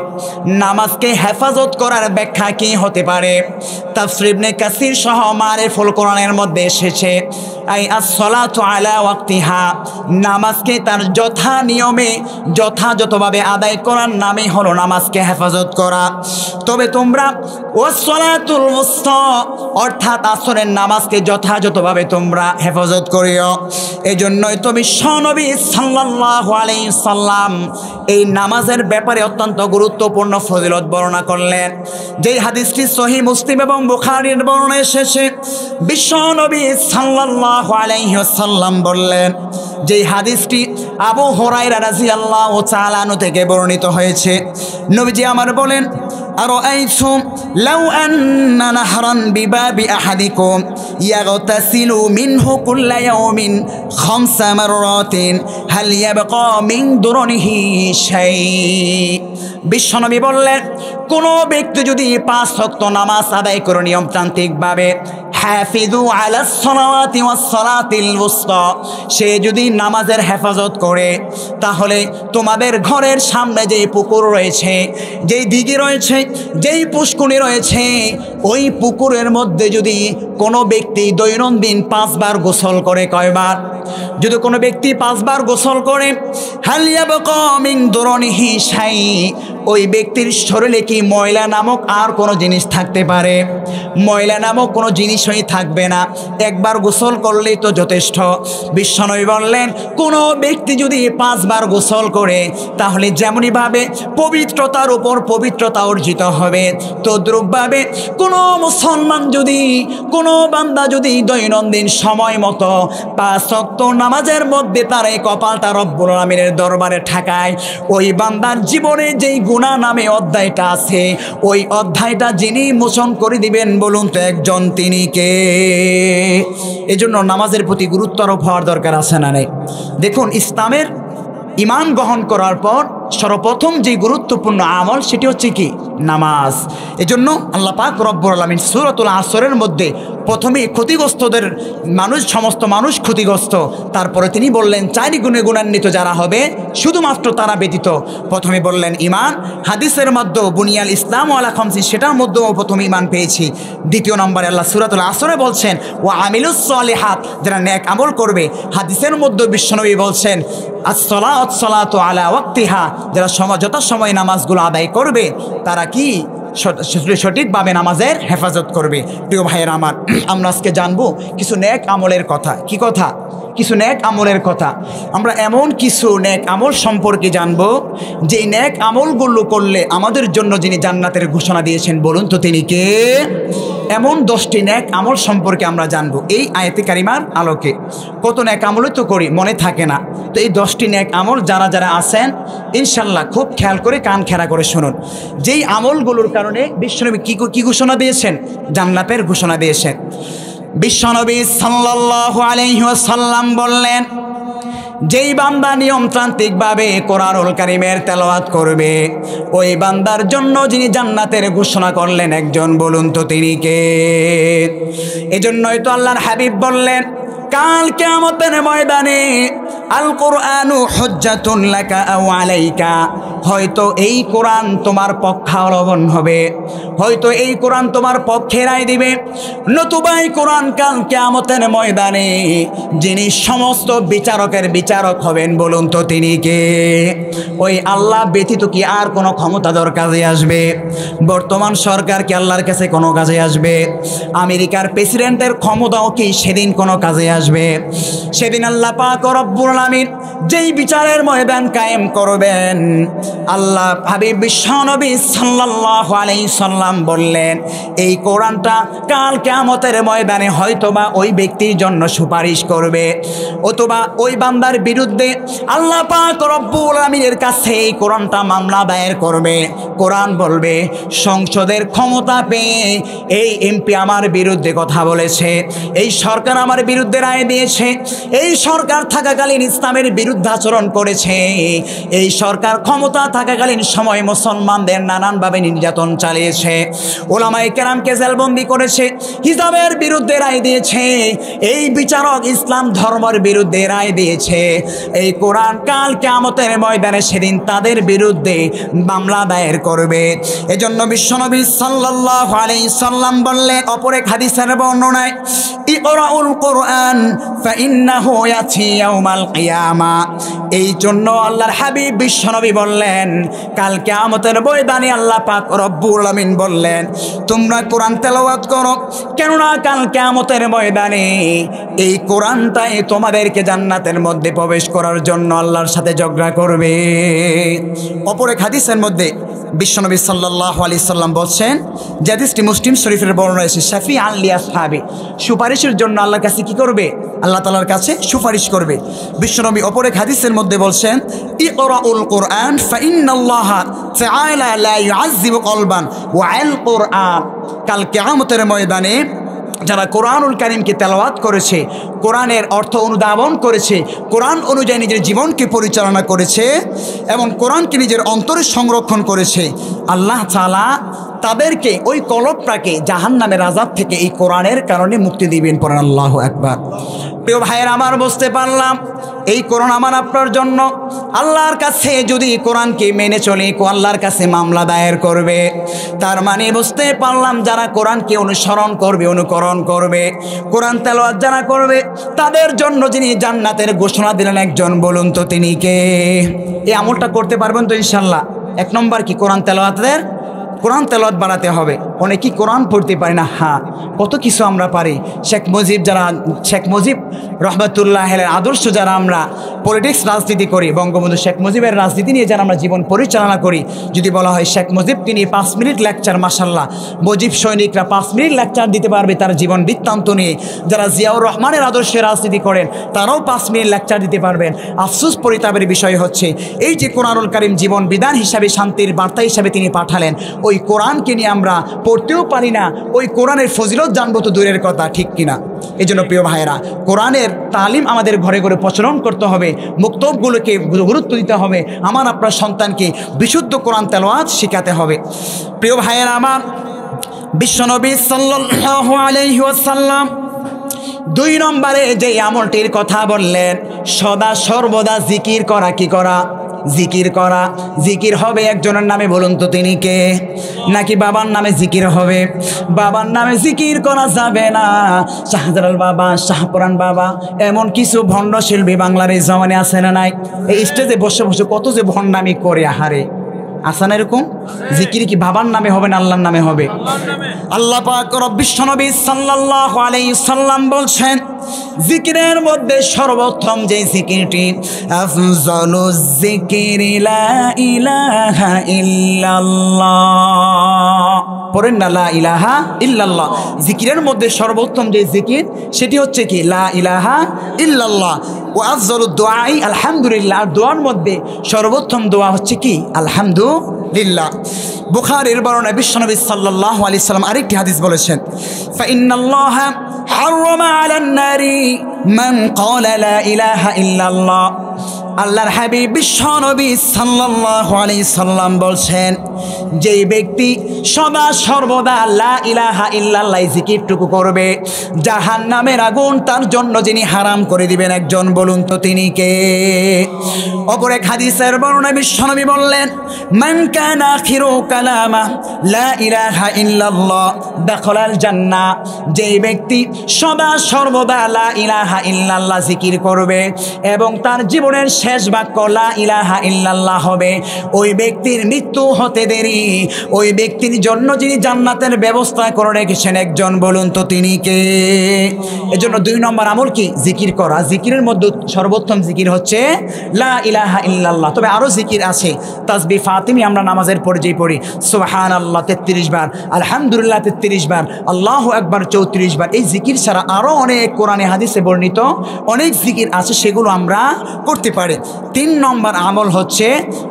নামাজকে হেফাজত করার ব্যাখ্যা কি হতে পারে? তাফসীর ইবনে কাসির সহ মারিফুল কোরআনের মধ্যে এসেছে আই as-সালাতু আলা ওয়াক্তিহা, নামাজকে তার যথা নিয়মে যথাযথভাবে আদায় করার নামই হলো নামাজকে হেফাজত করা। তবে তোমরা ওয়াস-সালাতুল ওয়াসতা, অর্থাৎ আসরের নামাজকে যথাযথভাবে তোমরা হেফাজত করিও। এজন্যই তো বিশ্বনবী সাল্লাল্লাহু আলাইহি সাল্লাম এই নামাজের ব্যাপারে অত্যন্ত গুরুত্বপূর্ণ ফজিলত বর্ণনা করলেন। যেই হাদিসটি সহিহ মুসলিম এবং বুখারীর বর্ণনায় এসেছে, বিশ্বনবী সাল্লাল্লাহু আলাইহি ওয়াসাল্লাম বললেন যেই হাদিসটি আবু হুরায়রা রাদিয়াল্লাহু তাআলা আনহু থেকে বর্ণিত হয়েছে। নবীজি আমার বলেন, আরাআইতুম লাউ আন্না নাহরান বিবাবি আহাদিকুম ইয়াগতাসিলু মিনহু কুল্লা ইয়াউমিন খামসা মাররাতিন হাল ইয়াবকা মিন দুরনিহি শাই। বিশ্বনবী বললেন, কোনো ব্যক্তি যদি 5 ওয়াক্ত নামাজ আদায় করে নিয়মতান্ত্রিকভাবে, হাফিজু আলাস সালাওয়াতি ওয়াস সালাতিল উসতা, সে যদি নামাজের হেফাজত করে, তাহলে তোমাদের ঘরের সামনে যেই পুকুর রয়েছে, যেই দিঘি রয়েছে, যেই পুষ্কুনি রয়েছে, ওই পুকুরের মধ্যে যদি কোনো ব্যক্তি দৈনন্দিন 5 বার গোসল করে, কয়বার? যদি কোনো ব্যক্তি 5 বার গোসল করে, হাল ইয়াবকা মিন দুরনিহি শাই, ওই ব্যক্তির শরীরে কি ময়লা নামক আর কোনো জিনিস থাকতে পারে? ময়লা নামক কোনো জিনিসই থাকবে না। একবার গোসল করলেই তো যথেষ্ট। বিশ্বনবী বললেন, কোনো ব্যক্তি যদি 5 বার গোসল করে, তাহলে যেমনইভাবে পবিত্রতার উপর পবিত্রতা অর্জিত হবে, তদ্রূপভাবে কোনো মুসলমান যদি, কোনো বান্দা যদি দৈনন্দিন সময় মতো 5 ওয়াক্ত নামাজের মধ্যে তার এই কপালটা রব্বুল আলামিনের দরবারে ঠাকায়, ওই বান্দার জীবনে যেই গুনাহ নামে অধ্যায়টা আছে, ওই অধ্যায়টা যিনি মোচন করে দিবেন, বলুন তো একজন তিনি কে? এজন্য নামাজের প্রতি গুরুত্ব আরোপ হওয়ার দরকার আছে না নেই? দেখুন, ইসলামের ঈমান গ্রহণ করার পর সর্বপ্রথম যে গুরুত্বপূর্ণ আমল সেটি হচ্ছে কি? নামাজ। এজন্য আল্লাহ পাক রব্বুল আলামিন সূরাতুল আসরের মধ্যে প্রথমেই ক্ষতিগ্রস্তদের সমস্ত মানুষ ক্ষতিগ্রস্ত, তারপরে তিনি বললেন 4 গুণে গুণান্বিত যারা হবে শুধুমাত্র তারা ব্যতীত। প্রথমে বললেন ঈমান, হাদিসের মধ্যে বুনিয়াল ইসলাম আলা খামসি, সেটার মধ্যেও প্রথমে ঈমান পেয়েছি। দ্বিতীয় নম্বরে আল্লাহ সূরাতুল আসরে বলছেন ওয়া আমিলুস সলিহাত, যারা নেক আমল করবে। হাদিসের মধ্যে বিশ্বনবী বলছেন আসসালাতু আলা ওয়াক্তিহা, যারা যথাসময়ে নামাজগুলো আদায় করবে, তারা কি সঠিকভাবে নামাজের হেফাজত করবে। প্রিয় ভাইয়েরা আমার, আমরা আজকে জানবো কিছু নেক আমলের কথা। কি কথা? কিছু নেক আমলের কথা। আমরা এমন কিছু নেক আমল সম্পর্কে জানবো, যেই নেক আমলগুলো করলে আমাদের জন্য যিনি জান্নাতের ঘোষণা দিয়েছেন, বলুন তো তিনি কে? এমন 10টি নেক আমল সম্পর্কে আমরা জানবো এই আয়াতে কারিমার আলোকে। কত নেক আমলই তো করি, মনে থাকে না। তো এই 10টি নেক আমল যারা যারা আছেন, ইনশাল্লাহ খুব খেয়াল করে কান খেরা করে শুনুন। যেই আমলগুলোর কারণে বিশ্বনবী কি ঘোষণা দিয়েছেন? জান্নাতের ঘোষণা দিয়েছেন। বিশ্বনবী সাল্লাল্লাহু আলাইহি ওয়াসাল্লাম বললেন, যেই বান্দা নিয়মতান্ত্রিকভাবে কোরআনুল কারীমের তেলাওয়াত করবে, ওই বান্দার জন্য যিনি জান্নাতের ঘোষণা করলেন একজন, বলুন তো তিনি কে? এজন্যই তো আল্লাহর হাবিব বললেন, কাল কিয়ামতের ময়দানে আল কোরআনু হুজ্জাতুন লাকা আও আলাইকা, হয়তো এই কোরআন তোমার পক্ষাবলম্বন হবে, হয়তো এই কোরআন তোমার পক্ষে রায় দিবে, নতুবা এই কোরআন কাল কিয়ামতের ময়দানে যিনি সমস্ত বিচারকের বিচারক হবেন, বলুন তো তিনি কে? ওই আল্লাহ ব্যতীত কি আর কোনো ক্ষমতাধর কাজে আসবে? বর্তমান সরকার কি আল্লাহর কাছে কোনো কাজে আসবে? আমেরিকার প্রেসিডেন্টের ক্ষমতাও কি সেদিন কোনো কাজে আসবে? সেদিন আল্লাহ পাক রব্বুল আলামিন যেই বিচারের ময়দান কায়েম করবেন, আল্লাহ হাবিব বিশ্বনবী সাল্লাল্লাহু আলাইহি সাল্লাম বললেন, এই কোরআনটা কাল কিয়ামতের ময়দানে হয়তোবা ওই ব্যক্তির জন্য সুপারিশ করবে, অথবা ওই বান্দার বিরুদ্ধে আল্লাহ পাক রব্বুল আলামিনের কাছে এই কোরআনটা মামলা দায়ের করবে। কোরআন বলবে, সংসদের ক্ষমতা পেয়ে এই এমপি আমার বিরুদ্ধে কথা বলেছে, এই সরকার আমার বিরুদ্ধে রায় দিয়েছে, এই সরকার থাকাকালীন ইসলামের বিরুদ্ধে আচরণ করেছে, এই সরকার ক্ষমতা থাকাকালীন সময় মুসলমানদের নানানভাবে নির্যাতন চালিয়েছে, ওলামায়ে কেরামকে জেলবন্দি করেছে, হিজাবের বিরুদ্ধে রায় দিয়েছে, এই বিচারক ইসলাম ধর্মের বিরুদ্ধে রায় দিয়েছে। এই কোরআন কাল কিয়ামতের ময়দানে সেদিন তাদের বিরুদ্ধে মামলা দায়ের করবে। এজন্য বিশ্বনবী সাল্লাল্লাহু আলাইহি সাল্লাম বললেন অপর এক হাদিসের বর্ণনায়, ইকরাউল কোরআন ফাইন্নাহু ইয়াতি ইয়াউমাল কিয়ামা। এই জন্য আল্লাহর হাবিব বিশ্বনবী বললেন, কাল কিয়ামতের ময়দানে আল্লাহ পাক রব্বুল আলামিন বললেন, তোমরা কোরআন তেলাওয়াত করো, কেননা কাল কিয়ামতের ময়দানে এই কোরআনটাই তোমাদেরকে জান্নাতের মধ্যে প্রবেশ করার জন্য আল্লাহর সাথে ঝগড়া করবে। অপর এক হাদিসের মধ্যে বিশ্বনবী সাল্লাল্লাহু আলাইহি সাল্লাম বলছেন, যে হাদিসটি মুসলিম শরীফের বর্ণনা এসেছে, শাফিআন লি আসহাবি, সুপারিশের জন্য আল্লাহর কাছে কি করবে? করবে? আল্লাহ তাআলার কাছে সুপারিশ করবে। বিশ্বনবী অপর এক হাদিসের মধ্যে বলছেন, ইকরাউল কুরআন ফাইন্নাল্লাহা তাআলা লা ইউআযযিবু কলবান ওয়া আল কুরআন। কাল কিয়ামতের ময়দানে যারা কোরআনুল কারীমকে তেলাওয়াত করেছে, কোরআনের অর্থ অনুধাবন করেছে, কোরআন অনুযায়ী নিজের জীবনকে পরিচালনা করেছে এবং কোরআনকে নিজের অন্তরে সংরক্ষণ করেছে, আল্লাহ তাআলা তাদেরকে ওই কলবটাকে জাহান্নামের আযাব থেকে এই কোরআনের কারণে মুক্তি দিবেন। পড়েন আল্লাহু আকবার। প্রিয় ভাইয়েরা আমার, বুঝতে পারলাম এই কোরআন আমার আপনার জন্য। আল্লাহর কাছে যদি কোরআনকে মেনে চলে, আল্লাহর কাছে মামলা দায়ের করবে। তার মানে বুঝতে পারলাম যারা কোরআনকে অনুসরণ করবে, অনুকরণ করবে, কোরআন তেলাওয়াত যারা করবে, তাদের জন্য যিনি জান্নাতের ঘোষণা দিলেন একজন, বলুন তো তিনি কে? এই আমলটা করতে পারবেন তো ইনশাল্লাহ? এক নম্বর কি? কোরআন তেলাওয়াত বাড়াতে হবে। অনেকেই কোরআন পড়তে পারি না। হ্যাঁ, কত কিছু আমরা পারি। শেখ মুজিব রহমতুল্লাহের আদর্শ যারা আমরা পলিটিক্স রাজনীতি করি, বঙ্গবন্ধু শেখ মুজিবের রাজনীতি নিয়ে যারা আমরা জীবন পরিচালনা করি, যদি বলা হয় শেখ মুজিবকে নিয়ে 5 মিনিট লেকচার, মাশাল্লাহ মুজিব সৈনিকরা 5 মিনিট লেকচার দিতে পারবে তার জীবন বৃত্তান্ত নিয়ে। যারা জিয়াউর রহমানের আদর্শে রাজনীতি করেন তারাও 5 মিনিট লেকচার দিতে পারবেন। আফসোস পরিতাপের বিষয় হচ্ছে এই যে কোরআনুল কারীম জীবন বিধান হিসাবে, শান্তির বার্তা হিসাবে তিনি পাঠালেন, ওই কোরআনকে নিয়ে আমরা পড়তেও পারি না, ওই কোরআনের ফজিলত জানবো তো দূরের কথা, ঠিক কিনা? এই জন্য প্রিয় ভাইয়েরা, কোরআনের তালিম আমাদের ঘরে ঘরে প্রচলন করতে হবে, মুক্তবগুলোকে গুরুত্ব দিতে হবে, আমার আপনার সন্তানকে বিশুদ্ধ কোরআন তেলাওয়াত শেখাতে হবে। প্রিয় ভাইয়েরা আমার, বিশ্বনবী সাল্লাল্লাহু আলাইহি ওয়াসাল্লাম 2 নম্বরে যে আমলটির কথা বললেন, সদা সর্বদা জিকির করা। কি করা? জিকির করা। জিকির হবে একজনের নামে, বলুন তো তিনি কে? নাকি বাবার নামে জিকির হবে? বাবার নামে জিকির করা যাবে না। শাহজালাল বাবা, শাহপুরান বাবা, এমন কিছু ভণ্ড শিল্পী বাংলার এই জমানে আছে না নাই? এই স্টেজে বসে বসে কত যে ভণ্ডামি করে, আহারে, আসে না এরকম? জিকির কি বাবার নামে হবে না আল্লাহর নামে হবে? আল্লাহ পাক বিশ্বনবী সাল্লাল্লাহু আলাইহি সাল্লাম বলছেন, জিকিরের মধ্যে সর্বোত্তম যে জিকিরটি, আফজালুজ যিকরি লা ইলাহা ইল্লাল্লাহ। পড়েন না, লা ইলাহা ইল্লাল্লাহ। জিকিরের মধ্যে সর্বোত্তম যে জিকির সেটি হচ্ছে কি? লা ইলাহা ইল্লাল্লাহ। ওয়া আফজালুদ দুআই আলহামদুলিল্লাহ। দোয়ার মধ্যে সর্বোত্তম দোয়া হচ্ছে কি? আলহামদুলিল্লাহ। বুখারীর বর্ণনা, বিশ্বনবী সাল্লাল্লাহু আলাইহি সাল্লাম আরেকটি হাদিস বলেছেন, ফাইন্নাল্লাহা হারামা আলান নারি মান ক্বালা লা ইলাহা ইল্লাল্লাহ। আল্লাহর হাবিব বিশ্বনবী সাল্লাল্লাহু আলাইহি সাল্লাম বলছেন, যেই ব্যক্তি সদা সর্বদা লা ইলাহা ইল্লাল্লাহ জিকিরটুকু করবে, জাহান্নামের আগুন তার জন্য যিনি হারাম করে দিবেন একজন, বলুন তো তিনি কে? অপর এক হাদিসের বর্ণনা বিশ্বনবী বললেন, মান কানা আখিরু কালামা লা ইলাহা ইল্লাল্লাহ দাখালাল জান্নাহ। যেই ব্যক্তি সদা সর্বদা লা ইলাহা ইল্লাল্লাহ জিকির করবে এবং তার জীবনের শেষ বাক্য লা ইলাহা ইল্লাল্লাহ হবে, ওই ব্যক্তির মৃত্যু হতে দেরি, ওই ব্যক্তির জন্য যিনি জান্নাতের ব্যবস্থা করে রেখেছেন একজন, বলুন তো তিনি কে? এজন্য 2 নম্বর আমল কি? জিকির করা। জিকিরের মধ্যে সর্বোত্তম জিকির হচ্ছে লা ইলাহা ইল্লাল্লাহ। তবে আরও জিকির আছে, তাসবিহ ফাতিমি আমরা নামাজের পরে যেই পড়ি, সুবহানাল্লাহ 33 বার, আলহামদুলিল্লাহ 33 বার, আল্লাহু আকবার 34 বার। এই জিকির ছাড়া আরও অনেক কোরআনে হাদিসে বর্ণিত অনেক জিকির আছে, সেগুলো আমরা করতে পারি। 3 নম্বর আমল হচ্ছে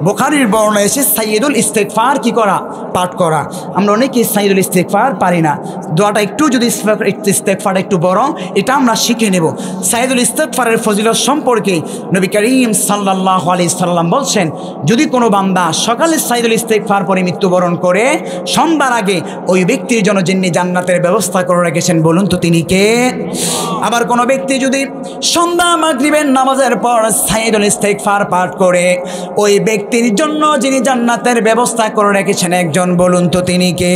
বুখারীর বর্ণনা এসে সাইয়্যিদুল ইস্তিগফার কি করা? পাঠ করা। আমরা অনেকেই সাইয়্যিদুল ইস্তিগফার পারি না। দোয়াটা একটু যদি ইস্তিগফারটা একটু বড়, এটা আমরা শিখে নেব। সাইয়্যিদুল ইস্তিগফারের ফজিলত সম্পর্কে নবী করিম সাল্লাল্লাহু আলাইহি সাল্লাম বলছেন, যদি কোনো বান্দা সকালে সাইয়্যিদুল ইস্তিগফার পরে মৃত্যুবরণ করে, সন্ধ্যার আগে ওই ব্যক্তির জন্য যিনি জান্নাতের ব্যবস্থা করে রেখেছেন, বলুন তো তিনি কে? আবার কোনো ব্যক্তি যদি সন্ধ্যা মাগরিবের নামাজের পর সাইয়্যিদুল ইস্তিগফার পাঠ করে, ওই ব্যক্তির জন্য যিনি জান্নাতের ব্যবস্থা করে রেখেছেন একজন, বলুন তো তিনি কে?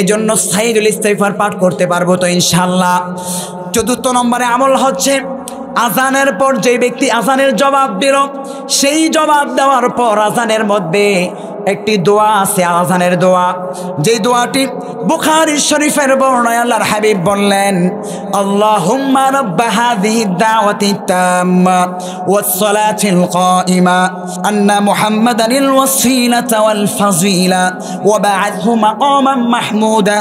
এজন্য সাইয়্যিদুল ইস্তিগফার পাঠ করতে পারবো তো ইনশাআল্লাহ। 4 নম্বরে আমল হচ্ছে আজানের পর যে ব্যক্তি আজানের জবাব দিল, সেই জবাব দেওয়ার পর আজানের মধ্যে একটি দোয়া আছে আযানের দোয়া, যে দোয়াটি বুখারী শরীফের বর্ণনায় আল্লাহর হাবিব বললেন, আল্লাহুম্মা রাব্বা হাযিহি দাওয়াতি তাম্মা ওয়াস সালাতিল কাইমা আন্না মুহাম্মাদানিল ওয়াসিলাতা ওয়াল ফাযিলা ওয়া বা'আথহু মাকামান মাহমুদা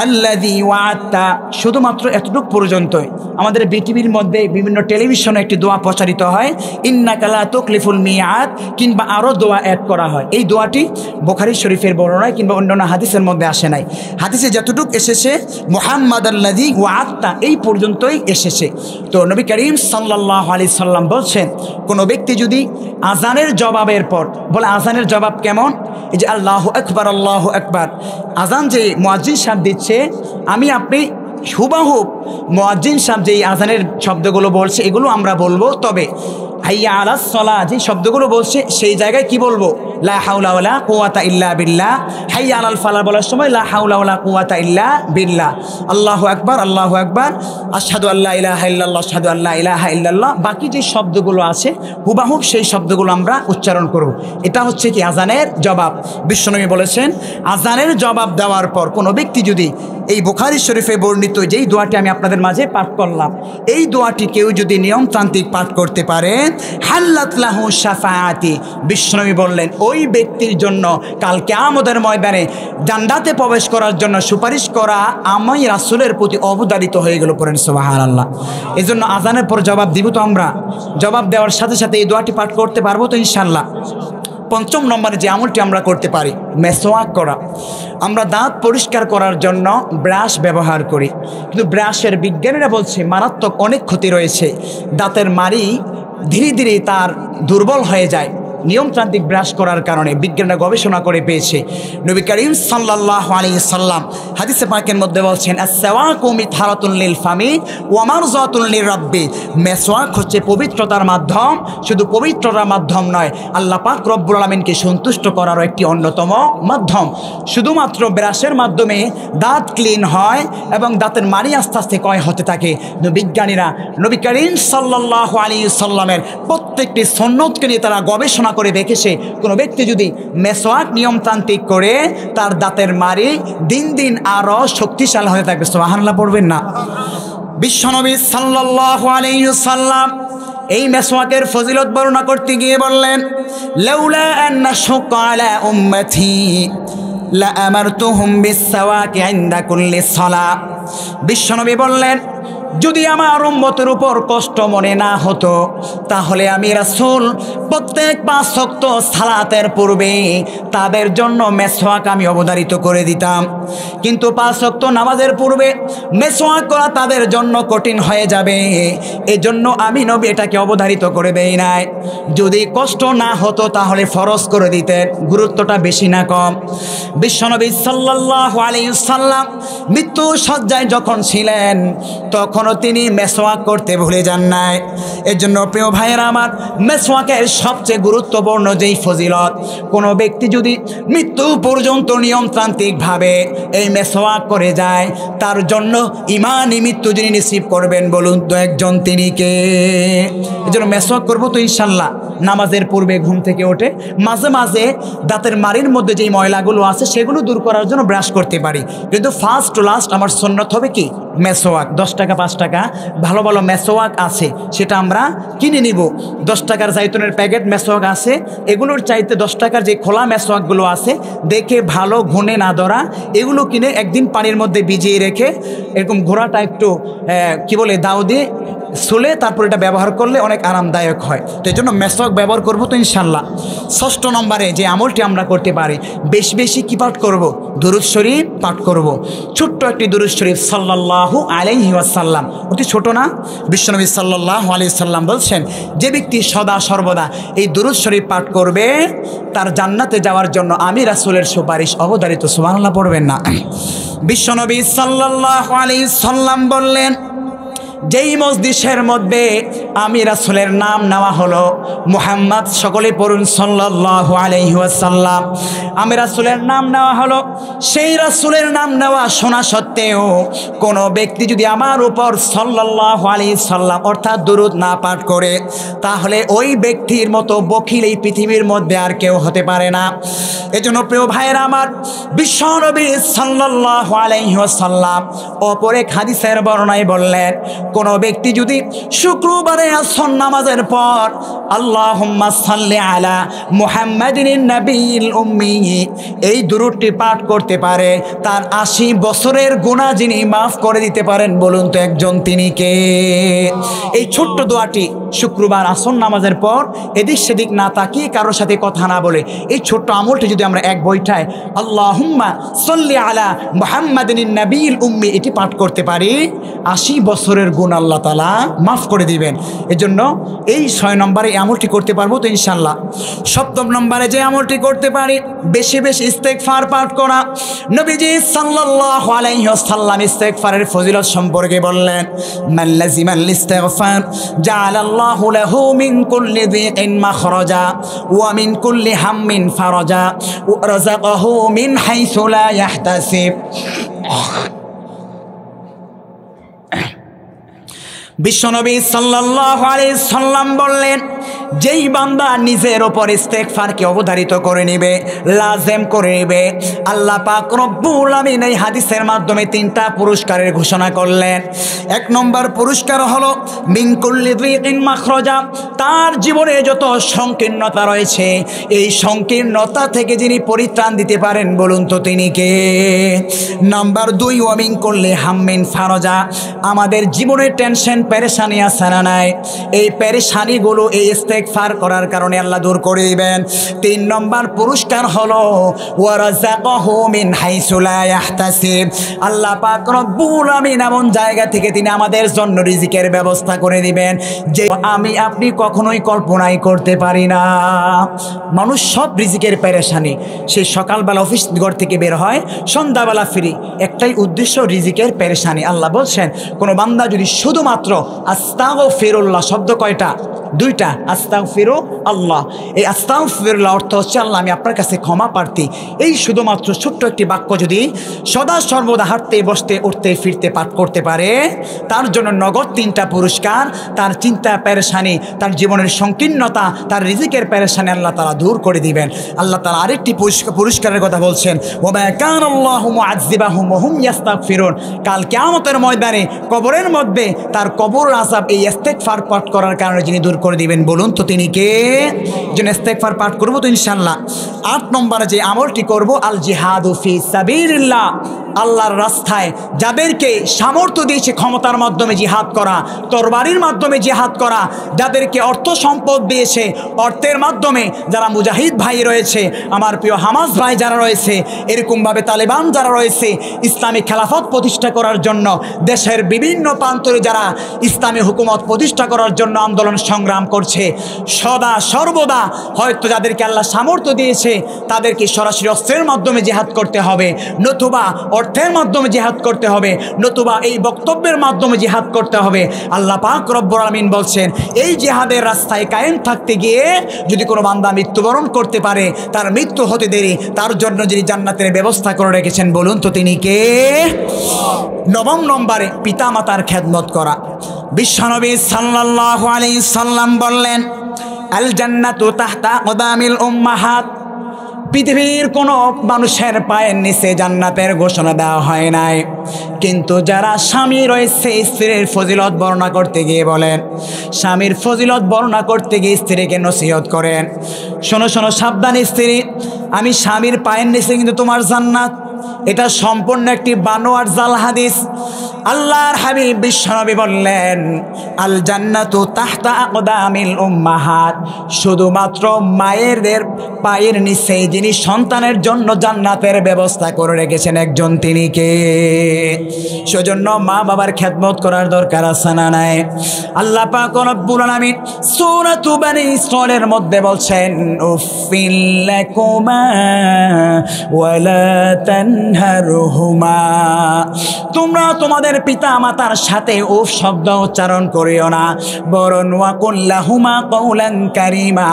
আল্লাযী ওয়া'আদতা। শুধুমাত্র এতটুকু পর্যন্তই আমাদের বিটিভির মধ্যে বিভিন্ন টেলিভিশনে একটি দোয়া প্রচারিত হয়, ইন্নাকা লা তুকলিফুল মিআদ, কিংবা আরও দোয়া অ্যাড করা হয়। এই দোয়াটি বুখারী শরীফের বর্ণনায় কিংবা অন্যান্য হাদিসের মধ্যে আসে নাই। হাদিসে যতটুকু এসেছে মুহাম্মাদাল্লাযী ওয়া'আদতা এই পর্যন্তই এসেছে। তো নবী করিম সাল্লাল্লাহু আলাইহি সাল্লাম বলছেন, কোনো ব্যক্তি যদি আজানের জবাবের পর বলে, আজানের জবাব কেমন? এই যে আল্লাহু আকবার আল্লাহু আকবার, আজান যে মুয়াজ্জিন সাহেব দিচ্ছে, আমি আপনি হুবাহুব মুয়াজ্জিন সাহেব যে আজানের শব্দগুলো বলছে এগুলো আমরা বলবো, তবে হাইয়া আলাস সালাহ যে শব্দগুলো বলছে সেই জায়গায় কি বলবো? লা হাওলা ওয়ালা কুওয়াতা ইল্লা বিল্লাহ। হাইয়া আলাল ফালাহ বলার সময় লা হাওলা ওয়ালা কুওয়াতা ইল্লা বিল্লাহ। আল্লাহু আকবার আল্লাহু আকবার, আশহাদু আল্লা ইলাহা ইল্লাল্লাহ আশহাদু আল্লা ইলাহা ইল্লাল্লাহ। বাকি যে শব্দগুলো আছে হুবাহুব সেই শব্দগুলো আমরা উচ্চারণ করব। এটা হচ্ছে কি আজানের জবাব। বিশ্বনবী বলেছেন, আজানের জবাব দেওয়ার পর কোনো ব্যক্তি যদি এই বুখারী শরীফে বর্ণিত যেই দোয়াটি আমি আপনাদের মাঝে পাঠ করলাম, এই দোয়াটি কেউ যদি নিয়মতান্ত্রিক পাঠ করতে পারে, হাল্লাত লাহু শাফাআতি, বিশ্বনবী বললেন ওই ব্যক্তির জন্য কাল কিয়ামতের ময়দানে জান্নাতে প্রবেশ করার জন্য সুপারিশ করা আমি রাসূলের প্রতি অবধারিত হয়ে গেল। পড়েন সুবহানাল্লাহ। এজন্য আজানের পর জবাব দিব তো আমরা, জবাব দেওয়ার সাথে সাথে এই দোয়াটি পাঠ করতে পারবো তো ইনশাআল্লাহ। পঞ্চম নম্বরে যে আমলটি আমরা করতে পারি, মেসওয়াক করা। আমরা দাঁত পরিষ্কার করার জন্য ব্রাশ ব্যবহার করি, কিন্তু ব্রাশের বিজ্ঞানীরা বলছে মারাত্মক অনেক ক্ষতি রয়েছে। দাঁতের মাড়ি ধীরে ধীরে তার দুর্বল হয়ে যায় নিয়মতান্ত্রিক ব্রাশ করার কারণে। বিজ্ঞানীরা গবেষণা করে পেয়েছে। নবী করিম সাল্লাল্লাহু আলাইহি সাল্লাম হাদিসে পাকের মধ্যে বলছেন, আস-সাওয়াকু মিতহারাতুন লিল ফামি ওয়া মারযাতুন লির-রাব্বি। মেসওয়াক হচ্ছে পবিত্রতার মাধ্যম, শুধু পবিত্রতার মাধ্যম নয়, আল্লাহ পাক রব্বুল আলামিনকে সন্তুষ্ট করারও একটি অন্যতম মাধ্যম। শুধুমাত্র ব্রাশের মাধ্যমে দাঁত ক্লিন হয় এবং দাঁতের মাড়ি আস্তে আস্তে ক্ষয় হতে থাকে। বিজ্ঞানীরা নবী করিম সাল্লাল্লাহু আলাইহি সাল্লামের প্রত্যেকটি সুন্নতকে নিয়ে তারা গবেষণা করে দেখেছে, কোনো ব্যক্তি যদি মেসওয়াক নিয়মতান্ত্রিক করে তার দাঁতের মাড়ি দিন দিন আরো শক্তিশালী হয়ে থাকবে। সুবহানাল্লাহ পড়বেন না? বিশ্বনবী সাল্লাল্লাহু আলাইহি সাল্লাম এই মেসওয়াকের ফজিলত বর্ণনা করতে গিয়ে বললেন, লাউলা আন্না শাক্কা আলা উম্মতি লা আমারতুহুম বিস-সাওয়াকি ইনদা কুল্লি সালাহ। বিশ্বনবী বললেন, যদি আমার উম্মতের উপর কষ্ট মনে না হতো তাহলে আমি রাসূল প্রত্যেক 5 ওয়াক্ত সালাতের পূর্বে তাদের জন্য মেসওয়াক আমি অবধারিত করে দিতাম। কিন্তু 5 ওয়াক্ত নামাজের পূর্বে মেসওয়াক করা তাদের জন্য কঠিন হয়ে যাবে, এজন্য আমি নবী এটাকে অবধারিত করে দেই নাই। যদি কষ্ট না হতো তাহলে ফরজ করে দিতেন। গুরুত্বটা বেশি না কম? বিশ্বনবী সাল্লাল্লাহু আলাইহি সাল্লাম মৃত্যু শয্যায় যখন ছিলেন তখনও তিনি মেসওয়াক করতে ভুলে যান নাই। এর জন্য প্রিয় ভাইয়েরা আমার, মেসওয়াকের সবচেয়ে গুরুত্বপূর্ণ যেই ফজিলত, কোনো ব্যক্তি যদি মৃত্যু পর্যন্ত নিয়মতান্ত্রিকভাবে এই মেসওয়াক করে যায় তার জন্য ইমানি মৃত্যু যিনি নিসিব করবেন বলুন তো একজন, তিনি কে? এর জন্য মেসওয়াক করবো তো ইনশাল্লাহ। নামাজের পূর্বে ঘুম থেকে ওঠে মাঝে মাঝে দাঁতের মাড়ির মধ্যে যেই ময়লাগুলো আছে সেগুলো দূর করার জন্য ব্রাশ করতে পারি, কিন্তু ফার্স্ট টু লাস্ট আমার সুন্নত হবে কি? মেসওয়াক। 10 টাকা 5 টাকা ভালো ভালো মেসওয়াক আছে, সেটা আমরা কিনে নিব। 10 টাকার জাইতুনের প্যাকেট মেসওয়াক আছে, এগুলোর চাইতে 10 টাকার যে খোলা মেসওয়াকগুলো আছে দেখে ভালো ঘুনে না ধরা, এগুলো কিনে একদিন পানির মধ্যে ভিজিয়ে রেখে এরকম ঘোড়াটা একটু কি বলে দাও দিয়ে সুলে তারপর এটা ব্যবহার করলে অনেক আরামদায়ক হয়। তো এই জন্য মেসওয়াক ব্যবহার করবো তো ইনশাল্লাহ। 6ষ্ঠ নম্বরে যে আমলটি আমরা করতে পারি, বেশি বেশি কি পাঠ করব? দুরূদ শরীফ পাঠ করব। ছোট্ট একটি দুরূদ শরীফ সাল্লাল্লাহু আলাইহি ওয়াসাল্লাম, অতি ছোট না? বিশ্বনবী সাল্লাল্লাহু আলাইহি সাল্লাম বলছেন, যে ব্যক্তি সদা সর্বদা এই দুরূদ শরীফ পাঠ করবে তার জান্নাতে যাওয়ার জন্য আমি রাসূলের সুপারিশ অবধারিত। সুবহানাল্লাহ পড়বেন না? বিশ্বনবী সাল্লাল্লাহু আলাইহি সাল্লাম বললেন, যেই মজলিসের মধ্যে আমি রাসূলের নাম নেওয়া হলো, মুহাম্মদ, সকলে পড়ুন সাল্লাল্লাহু আলাইহি ওয়াসাল্লাম, আমি রাসূলের নাম নেওয়া হলো, সেই রাসূলের নাম নেওয়া শোনা সত্ত্বেও কোনো ব্যক্তি যদি আমার উপর সাল্লাল্লাহু আলাইহি সাল্লাম অর্থাৎ দুরূদ না পাঠ করে, তাহলে ওই ব্যক্তির মতো বখিল এই পৃথিবীর মধ্যে আর কেউ হতে পারে না। এজন্য প্রিয় ভাইয়েরা আমার, বিশ্বনবী সাল্লাল্লাহু আলাইহি ওয়াসাল্লাম অপর এক হাদিসের বর্ণনায় বললেন, কোন ব্যক্তি যদি শুক্রবারে আসর নামাজের পর আল্লাহুম্মা সাল্লি আলা মুহাম্মাদিন নবিয়্যিল উম্মি এই দুরূদটি পাঠ করতে পারে, তার ৮০ বছরের গুনাহ যিনি মাফ করে দিতে পারেন, বলুন তো একজন তিনি কে? এই ছোট্ট দোয়াটি শুক্রবার আসর নামাজের পর এদিক সেদিক না তাকিয়ে, কারোর সাথে কথা না বলে, এই ছোট্ট আমলটি যদি আমরা এক বৈঠায় আল্লাহুম্মা সাল্লি আলা মুহাম্মাদিন নবিয়্যিল উম্মি এটি পাঠ করতে পারি, ৮০ বছরের গুনাহ আল্লাহ তাআলা মাফ করে দিবেন। এজন্য এই ৬ নম্বরে এই আমলটি করতে পারবো তো ইনশাআল্লাহ। ৭ম নম্বরে যে আমলটি করতে পারি, বেশি বেশি ইস্তেগফার পাঠ করা। নবীজি সাল্লাল্লাহু আলাইহি ওয়াসাল্লাম ইস্তেগফারের ফজিলত সম্পর্কে বললেন, মান লাজিমাল ইস্তিগফার জাআলাল্লাহু লাহু মিন কুল্লি যিকিন মাখরাজা ওয়া মিন কুল্লি হাম্মিন ফারাজা ওয়া রাযাকাহু মিন হাইসু লা ইয়াহতাসিব। বিশ্বনবী সাল্লাল্লাহু আলাইহি সাল্লাম বললেন, যেই বান্দা নিজের ওপর ইস্তেগফারকে অবধারিত করে নেবে, লাজেম করে নেবে, আল্লাহ পাক রব্বুল আমিন এই হাদিসের মাধ্যমে 3টা পুরস্কারের ঘোষণা করলেন। 1 নম্বর পুরস্কার হলো মিন কুল্লি যিকিন মাখরাজা, তার জীবনে যত সংকীর্ণতা রয়েছে এই সংকীর্ণতা থেকে যিনি পরিত্রাণ দিতে পারেন, বলুন তো তিনি কে? নাম্বার 2 ওয়া মিন কুল্লি হাম্মিন ফারাজা, আমাদের জীবনে টেনশন পেরেশানি আছে না নাই, এই পেরেশানিগুলো এই ইস্তেগফার করার কারণে আল্লাহ দূর করে দিবেন। 3 নম্বর পুরস্কার হলো ওয়া রাযাকাহু মিন হাইসু লা ইয়াহতাসিব, আল্লাহ পাক রব্বুল আমিন এমন জায়গা থেকে তিনি আমাদের জন্য রিজিকের ব্যবস্থা করে দিবেন যে আমি আপনি কখনোই কল্পনাই করতে পারি না। মানুষ সব রিজিকের পেরেশানি, সেই সকালবেলা অফিস ঘর থেকে বের হয়, সন্ধ্যাবেলা ফিরি, একটাই উদ্দেশ্য রিজিকের পেরেশানি। আল্লাহ বলছেন, কোনো বান্দা যদি শুধুমাত্র আস্তাগফিরুল্লাহ শব্দ কয়টা? 2টা, আস্তাগফিরু আল্লাহ। এই আস্তাগফিরুল্লাহ অর্থ হচ্ছে আল্লাহ আমি আপনার কাছে ক্ষমা প্রার্থী। এই শুধুমাত্র ছোট্ট একটি বাক্য যদি সদা সর্বদা হাঁটতে বসতে উঠতে ফিরতে পাঠ করতে পারে, তার জন্য নগদ 3টা পুরস্কার। তার চিন্তা পেরেশানি, তার জীবনের সংকীর্ণতা, তার রিজিকের পেরেশানি আল্লাহ তাআলা দূর করে দিবেন। আল্লাহ তাআলা আরেকটি পুরস্কারের কথা বলছেন, ওয়া মা কানাল্লাহু মুআযযিবাহুম ওয়া হুম ইস্তাগফিরুন, কাল কিয়ামতের ময়দানে কবরের মধ্যে তার কবর আযাব এই ইস্তেগফার পাঠ করার কারণে যিনি দূর করে দিবেন, বলুন তো তিনি কে? যেন ইস্তেগফার পাঠ করব তো ইনশাআল্লাহ। 8 নম্বরে যে আমলটি করব, আল জিহাদু ফি সাবিলিল্লাহ, আল্লাহর রাস্তায় যাদেরকে সামর্থ্য দিয়েছে ক্ষমতার মাধ্যমে জিহাদ করা, তরবারির মাধ্যমে জিহাদ করা, যাদেরকে অর্থ সম্পদ দিয়েছে অর্থের মাধ্যমে, যারা মুজাহিদ ভাই রয়েছে, আমার প্রিয় হামাস ভাই যারা রয়েছে, এরকমভাবে তালেবান যারা রয়েছে, ইসলামী খেলাফত প্রতিষ্ঠা করার জন্য দেশের বিভিন্ন প্রান্তরে যারা ইসলামী হুকুমত প্রতিষ্ঠা করার জন্য আন্দোলন সংগ্রাম করছে, সদা সর্বদা হয়তো যাদেরকে আল্লাহ সামর্থ্য দিয়েছে তাদেরকে সরাসরি অস্ত্রের মাধ্যমে জিহাদ করতে হবে, নতুবা অর্থের মাধ্যমে জিহাদ করতে হবে, নতুবা এই বক্তব্যের মাধ্যমে জিহাদ করতে হবে। আল্লাহ পাক রব্বুল আমিন বলছেন, এই জিহাদের রাস্তায় কায়েম থাকতে গিয়ে যদি কোনো বান্দা মৃত্যুবরণ করতে পারে, তার মৃত্যু হতে দেরি, তার জন্য যিনি জান্নাতের ব্যবস্থা করে রেখেছেন, বলুন তো তিনি কে? 9 নম্বরে পিতা মাতার খেদমত করা। বিশ্বনবী সাল্লাল্লাহু আলাইহি সাল্লাম বললেন, আল জান্নাতু তাহতা আকদামিল উম্মাহাত, পৃথিবীর কোনো মানুষের পায়ের নিচে জান্নাতের ঘোষণা দেওয়া হয় নাই, কিন্তু যারা স্বামী রয়েছে স্ত্রীর ফজিলত বর্ণনা করতে গিয়ে বলেন, স্বামীর ফজিলত বর্ণনা করতে গিয়ে স্ত্রীকে নসিহত করেন, শোনো শোনো সাবধান স্ত্রী, আমি স্বামীর পায়ের নিচে কিন্তু তোমার জান্নাত। এটা সম্পূর্ণ একটি বানোয়ার জাল হাদিস। আল্লাহর হাবিব বিশ্বনবী বললেন, আল জান্নাতু তাহতা আকদামিল উম্মাহাত, শুধুমাত্র মায়েদের পায়ের নিচে যিনি সন্তানের জন্য জান্নাতের ব্যবস্থা করে রেখেছেন একজন তিনি কে? সেজন্য মা বাবার খেদমত করার দরকার আছে না নাই? আল্লাহ পাক রব্বুল আলামিন সূরাতু বনী ইসরাঈলের মধ্যে বলছেন, উফিল লাকুমা ওয়ালা তানহারহুমা, তোমরা তোমাদের তোমাদের পিতা মাতার সাথে উফ শব্দ উচ্চারণ করিও না, বরং ওয়াকুল লাহুমা কওলান কারীমা,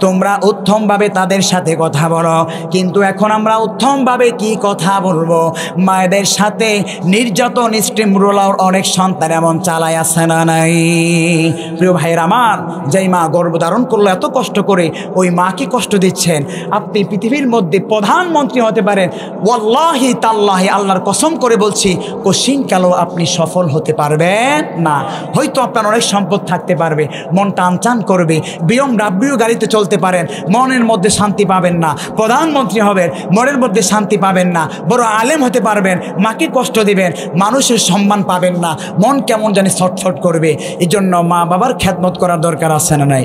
তোমরা উত্তমভাবে তাদের সাথে কথা বলো। কিন্তু এখন আমরা উত্তমভাবে কি কথা বলবো? মায়েদের সাথে নির্যাতন স্ট্রিম রোলার অনেক সন্তান এমন চালায় আছে না নাই? প্রিয় ভাইয়ের আমার, যেই মা গর্ভধারণ করলো এত কষ্ট করে, ওই মাকে কষ্ট দিচ্ছেন। আপনি পৃথিবীর মধ্যে প্রধানমন্ত্রী হতে পারেন, ওয়াল্লাহি তাল্লাহি আল্লাহর কসম করে বলছি, কোশ্চিন কালো আপনি সফল হতে পারবেন না। হয়তো আপনার অনেক সম্পদ থাকতে পারবে, মন টানচান করবে, BMW গাড়িতে চলতে পারেন, মনের মধ্যে শান্তি পাবেন না। প্রধানমন্ত্রী হবেন, মনের মধ্যে শান্তি পাবেন না। বড় আলেম হতে পারবেন, মাকে কষ্ট দিবেন, মানুষের সম্মান পাবেন না, মন কেমন জানি ছটফট করবে। এই জন্য মা বাবার খেদমত করার দরকার আছে না নাই?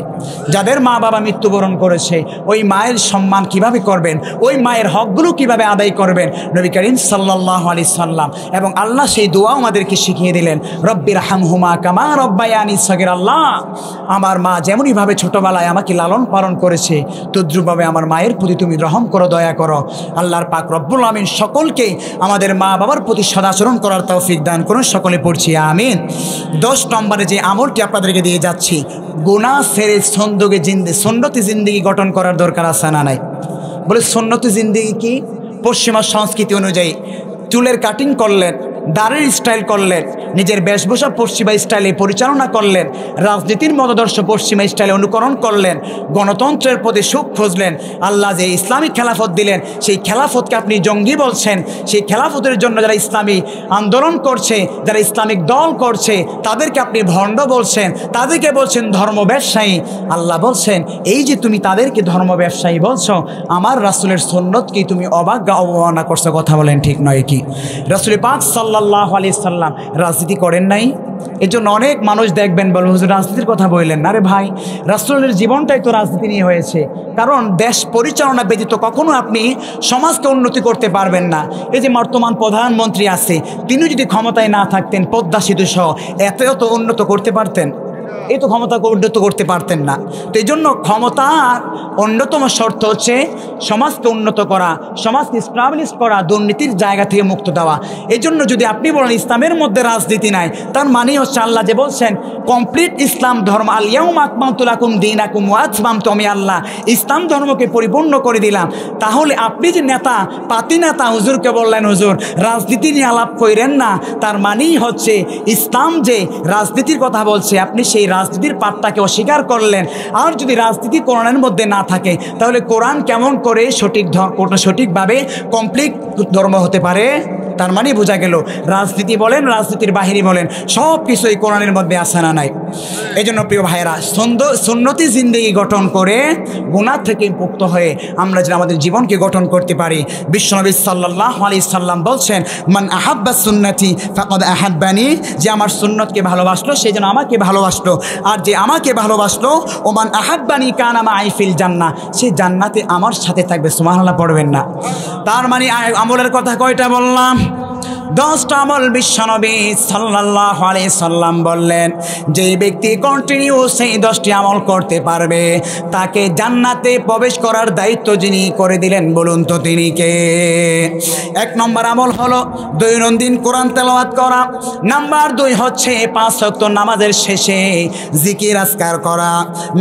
যাদের মা বাবা মৃত্যুবরণ করেছে, ওই মায়ের সম্মান কিভাবে করবেন, ওই মায়ের হকগুলো কিভাবে আদায় করবেন, নবী করিম সাল্লাল্লাহু আলাইহি সাল্লাম এবং আল্লাহ সেই দোয়া আমাদেরকে শিখিয়ে দিলেন, রব্বির হামহুমা কামা রব্বায়ানি সগীরা। আল্লাহ, আমার মা যেমনইভাবে ছোটবেলায় আমাকে লালন পালন করেছে, তদ্রুপভাবে আমার মায়ের প্রতি তুমি রহম করো, দয়া করো। আল্লাহর পাক রব্বুল আমিন সকলকে আমাদের মা বাবার প্রতি সদাচরণ করার তৌফিক দান করুন। সকলে পড়ছি আমিন। 10 নম্বরে যে আমলটি আপনাদেরকে দিয়ে যাচ্ছি, গুনাহ ছেড়ে সুন্নতি জিন্দেগি গঠন করার দরকার আছে না নাই? বলে সুন্নতি জিন্দেগি কি? পশ্চিমা সংস্কৃতি অনুযায়ী চুলের কাটিং করলেন, দাড়ির স্টাইল করলেন, নিজের বেশভূষা পশ্চিমা স্টাইলে পরিচালনা করলেন, রাজনীতির মতাদর্শ পশ্চিমা স্টাইলে অনুকরণ করলেন, গণতন্ত্রের প্রতি সুখ খুঁজলেন। আল্লাহ যে ইসলামিক খেলাফত দিলেন, সেই খেলাফতকে আপনি জঙ্গি বলছেন। সেই খেলাফতের জন্য যারা ইসলামী আন্দোলন করছে, যারা ইসলামিক দল করছে, তাদেরকে আপনি ভণ্ড বলছেন, তাদেরকে বলছেন ধর্ম ব্যবসায়ী। আল্লাহ বলছেন, এই যে তুমি তাদেরকে ধর্ম ব্যবসায়ী বলছো, আমার রাসূলের সুন্নতকে তুমি অবজ্ঞা অবমাননা করছো। কথা বলেন ঠিক নয় কি? রাসূল পাক সাল্লাল্লাহু আলাইহি সাল্লাম রাজনীতি করেন নাই? এই জন্য অনেক মানুষ দেখবেন বলবেন, হুজুর রাজনীতির কথা বললেন না। রে ভাই, রাসূলের জীবনটাই তো রাজনীতি নিয়ে হয়েছে। কারণ দেশ পরিচালনা ব্যতীত কখনো আপনি সমাজকে উন্নতি করতে পারবেন না। এই যে বর্তমান প্রধানমন্ত্রী আছে, তিনি যদি ক্ষমতায় না থাকতেন, পদ্মা সেতু সহ এত উন্নত করতে পারতেন? এই তো ক্ষমতা উন্নত করতে পারতেন না। তো এই জন্য ক্ষমতার অন্যতম শর্ত হচ্ছে সমাজকে উন্নত করা, সমাজকে স্টাবলিশ করা, দুর্নীতির জায়গা থেকে মুক্ত দেওয়া। এই জন্য যদি আপনি বলেন ইসলামের মধ্যে রাজনীতি নাই, তার মানে হচ্ছে আল্লাহ যে বলছেন কমপ্লিট ইসলাম ধর্ম, আল ইয়াউমা আকমালতু লাকুম দীনাকুম ওয়া আতমামতু, আমি আল্লাহ ইসলাম ধর্মকে পরিপূর্ণ করে দিলাম। তাহলে আপনি যে নেতা, পাতি নেতা, হুজুরকে বললেন হুজুর রাজনীতি নিয়ে আলাপ করেন না, তার মানেই হচ্ছে ইসলাম যে রাজনীতির কথা বলছে, আপনি সেই রাজনীতির পাঠটাকে অস্বীকার করলেন। আর যদি রাজনীতি কোরআনের মধ্যে না থাকে, তাহলে কোরআন কেমন করে সঠিকভাবে কমপ্লিট ধর্ম হতে পারে? তার মানে বোঝা গেল রাজনীতি বলেন, রাজনীতির বাহিনী বলেন, সব কিছুই কোরআনের মধ্যে আসে না নাই। এই জন্য প্রিয় ভাইয়েরা, সুন্নতি জিন্দেগি গঠন করে গুনাহ থেকে মুক্ত হয়ে আমরা যেন আমাদের জীবনকে গঠন করতে পারি। বিশ্বনবী সাল্লাল্লাহু আলাইহি সাল্লাম বলছেন, মান আহাব্বা সুন্নতি ফাকাদ আহাব্বানি, যে আমার সুন্নতকে ভালোবাসলো সে যেন আমাকে ভালোবাসলো, আর যে আমাকে ভালোবাসলো ও মান আহাব্বানি কানা মাই ফিল জান্নাহ, সে জান্নাতে আমার সাথে থাকবে। সুবহানাল্লাহ পড়বেন না? তার মানে আমলের কথা কয়টা বললাম? 10টা আমল বিশ্বনবী সাল্লাল্লাহু আলাইহি সাল্লাম বললেন, যে ব্যক্তি কন্টিনিউ সেই 10টি আমল করতে পারবে, তাকে জান্নাতে প্রবেশ করার দায়িত্ব যিনি করে দিলেন, বলুন তো তিনি কে? 1 নম্বর আমল হলো দৈনন্দিন কোরআন তেলাওয়াত করা। নাম্বার 2 হচ্ছে 5 ওয়াক্ত নামাজের শেষে জিকির আজকার করা।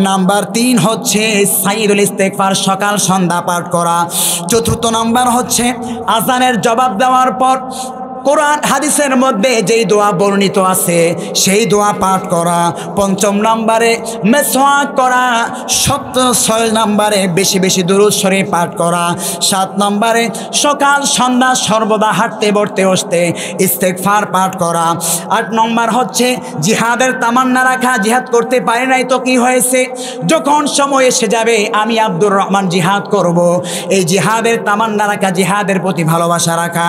নাম্বার 3 হচ্ছে সাইয়্যিদুল ইস্তেগফার, সকাল সন্ধ্যা পাঠ করা। 4র্থ নাম্বার হচ্ছে আযানের জবাব দেওয়ার পর কোরআন হাদিসের মধ্যে যেই দোয়া বর্ণিত আছে সেই দোয়া পাঠ করা। 5ম নম্বরে মেসওয়াক করা। 6 নম্বরে বেশি বেশি দুরূদ শরীফ পাঠ করা। 7 নম্বরে সকাল সন্ধ্যা সর্বদা হাঁটতে বসতে বসতে ইস্তেগফার পাঠ করা। 8 নম্বর হচ্ছে জিহাদের তামান্না রাখা। জিহাদ করতে পারি নাই তো কি হয়েছে, যখন সময় এসে যাবে আমি আব্দুর রহমান জিহাদ করব, এই জিহাদের তামান্না রাখা, জিহাদের প্রতি ভালোবাসা রাখা।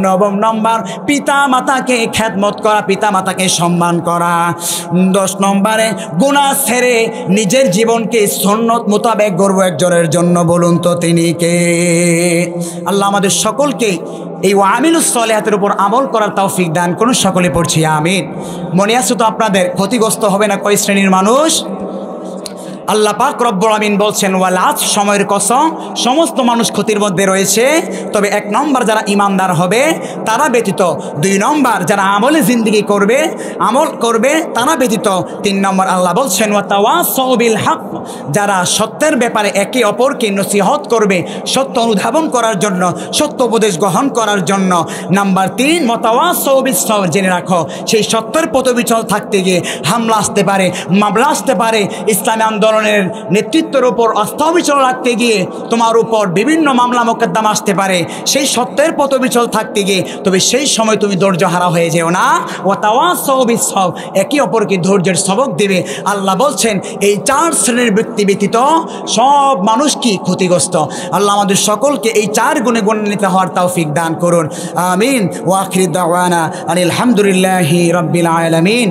9 নম্বর পিতা মাতাকে খেদমত করা, পিতা মাতাকে সম্মান করা। 10 নম্বরে গুনাহ ছেড়ে নিজের জীবনকে সুন্নত মোতাবেক গড়ব একজনের জন্য, বলুন তো তিনি কে? আল্লাহ আমাদের সকলকে এই ওয়ামিলুস সলিহাতের উপর আমল করার তৌফিক দান করুন। সকলে পড়ছি আমিন। মনে আছে তো আপনাদের? ক্ষতিগ্রস্ত হবে না কয় শ্রেণীর মানুষ? আল্লাহ পাক রব্বুল আমিন বলছেন ওয়ালাজ সময়ের কসম সমস্ত মানুষ ক্ষতির মধ্যে রয়েছে, তবে 1 নম্বর যারা ইমানদার হবে তারা ব্যতীত, 2 নম্বর যারা আমলে জিন্দেগি করবে আমল করবে তারা ব্যতীত, 3 নম্বর আল্লাহ বলছেন ওয়াতাওয়াসাউ বিল হক, যারা সত্যের ব্যাপারে একে অপরকে নসিহত করবে সত্য অনুধাবন করার জন্য, সত্য উপদেশ গ্রহণ করার জন্য। নাম্বার 3 ওয়াতাওয়াসাউ বিস সবর, জেনে রাখো সেই সত্যের পথবিচল থাকতে গিয়ে হামলা আসতে পারে, মামলা আসতে পারে, ইসলামী আন্দোলনের নেতৃত্বের উপর অস্ত্রবিচল রাখতে গিয়ে তোমার উপর বিভিন্ন মামলা মোকদ্দমা আসতে পারে, সেই সত্যের পথবিচল থাকতে গিয়ে, তবে সেই সময় তুমি ধৈর্য হারা হয়ে যেও না। ওয়াতাওয়াসাউ বিস সবর, একে অপরকে ধৈর্যের সবক দেবে। আল্লাহ বলছেন এই 4 শ্রেণীর ব্যক্তি ব্যতীত সব মানুষ কি ক্ষতিগ্রস্ত। আল্লাহ আমাদের সকলকে এই 4 গুণে গুণান্বিত হওয়ার তৌফিক দান করুন, আমিন। ওয়া আখিরু দাওয়ানা আলহামদুলিল্লাহি রাব্বিল আলামিন।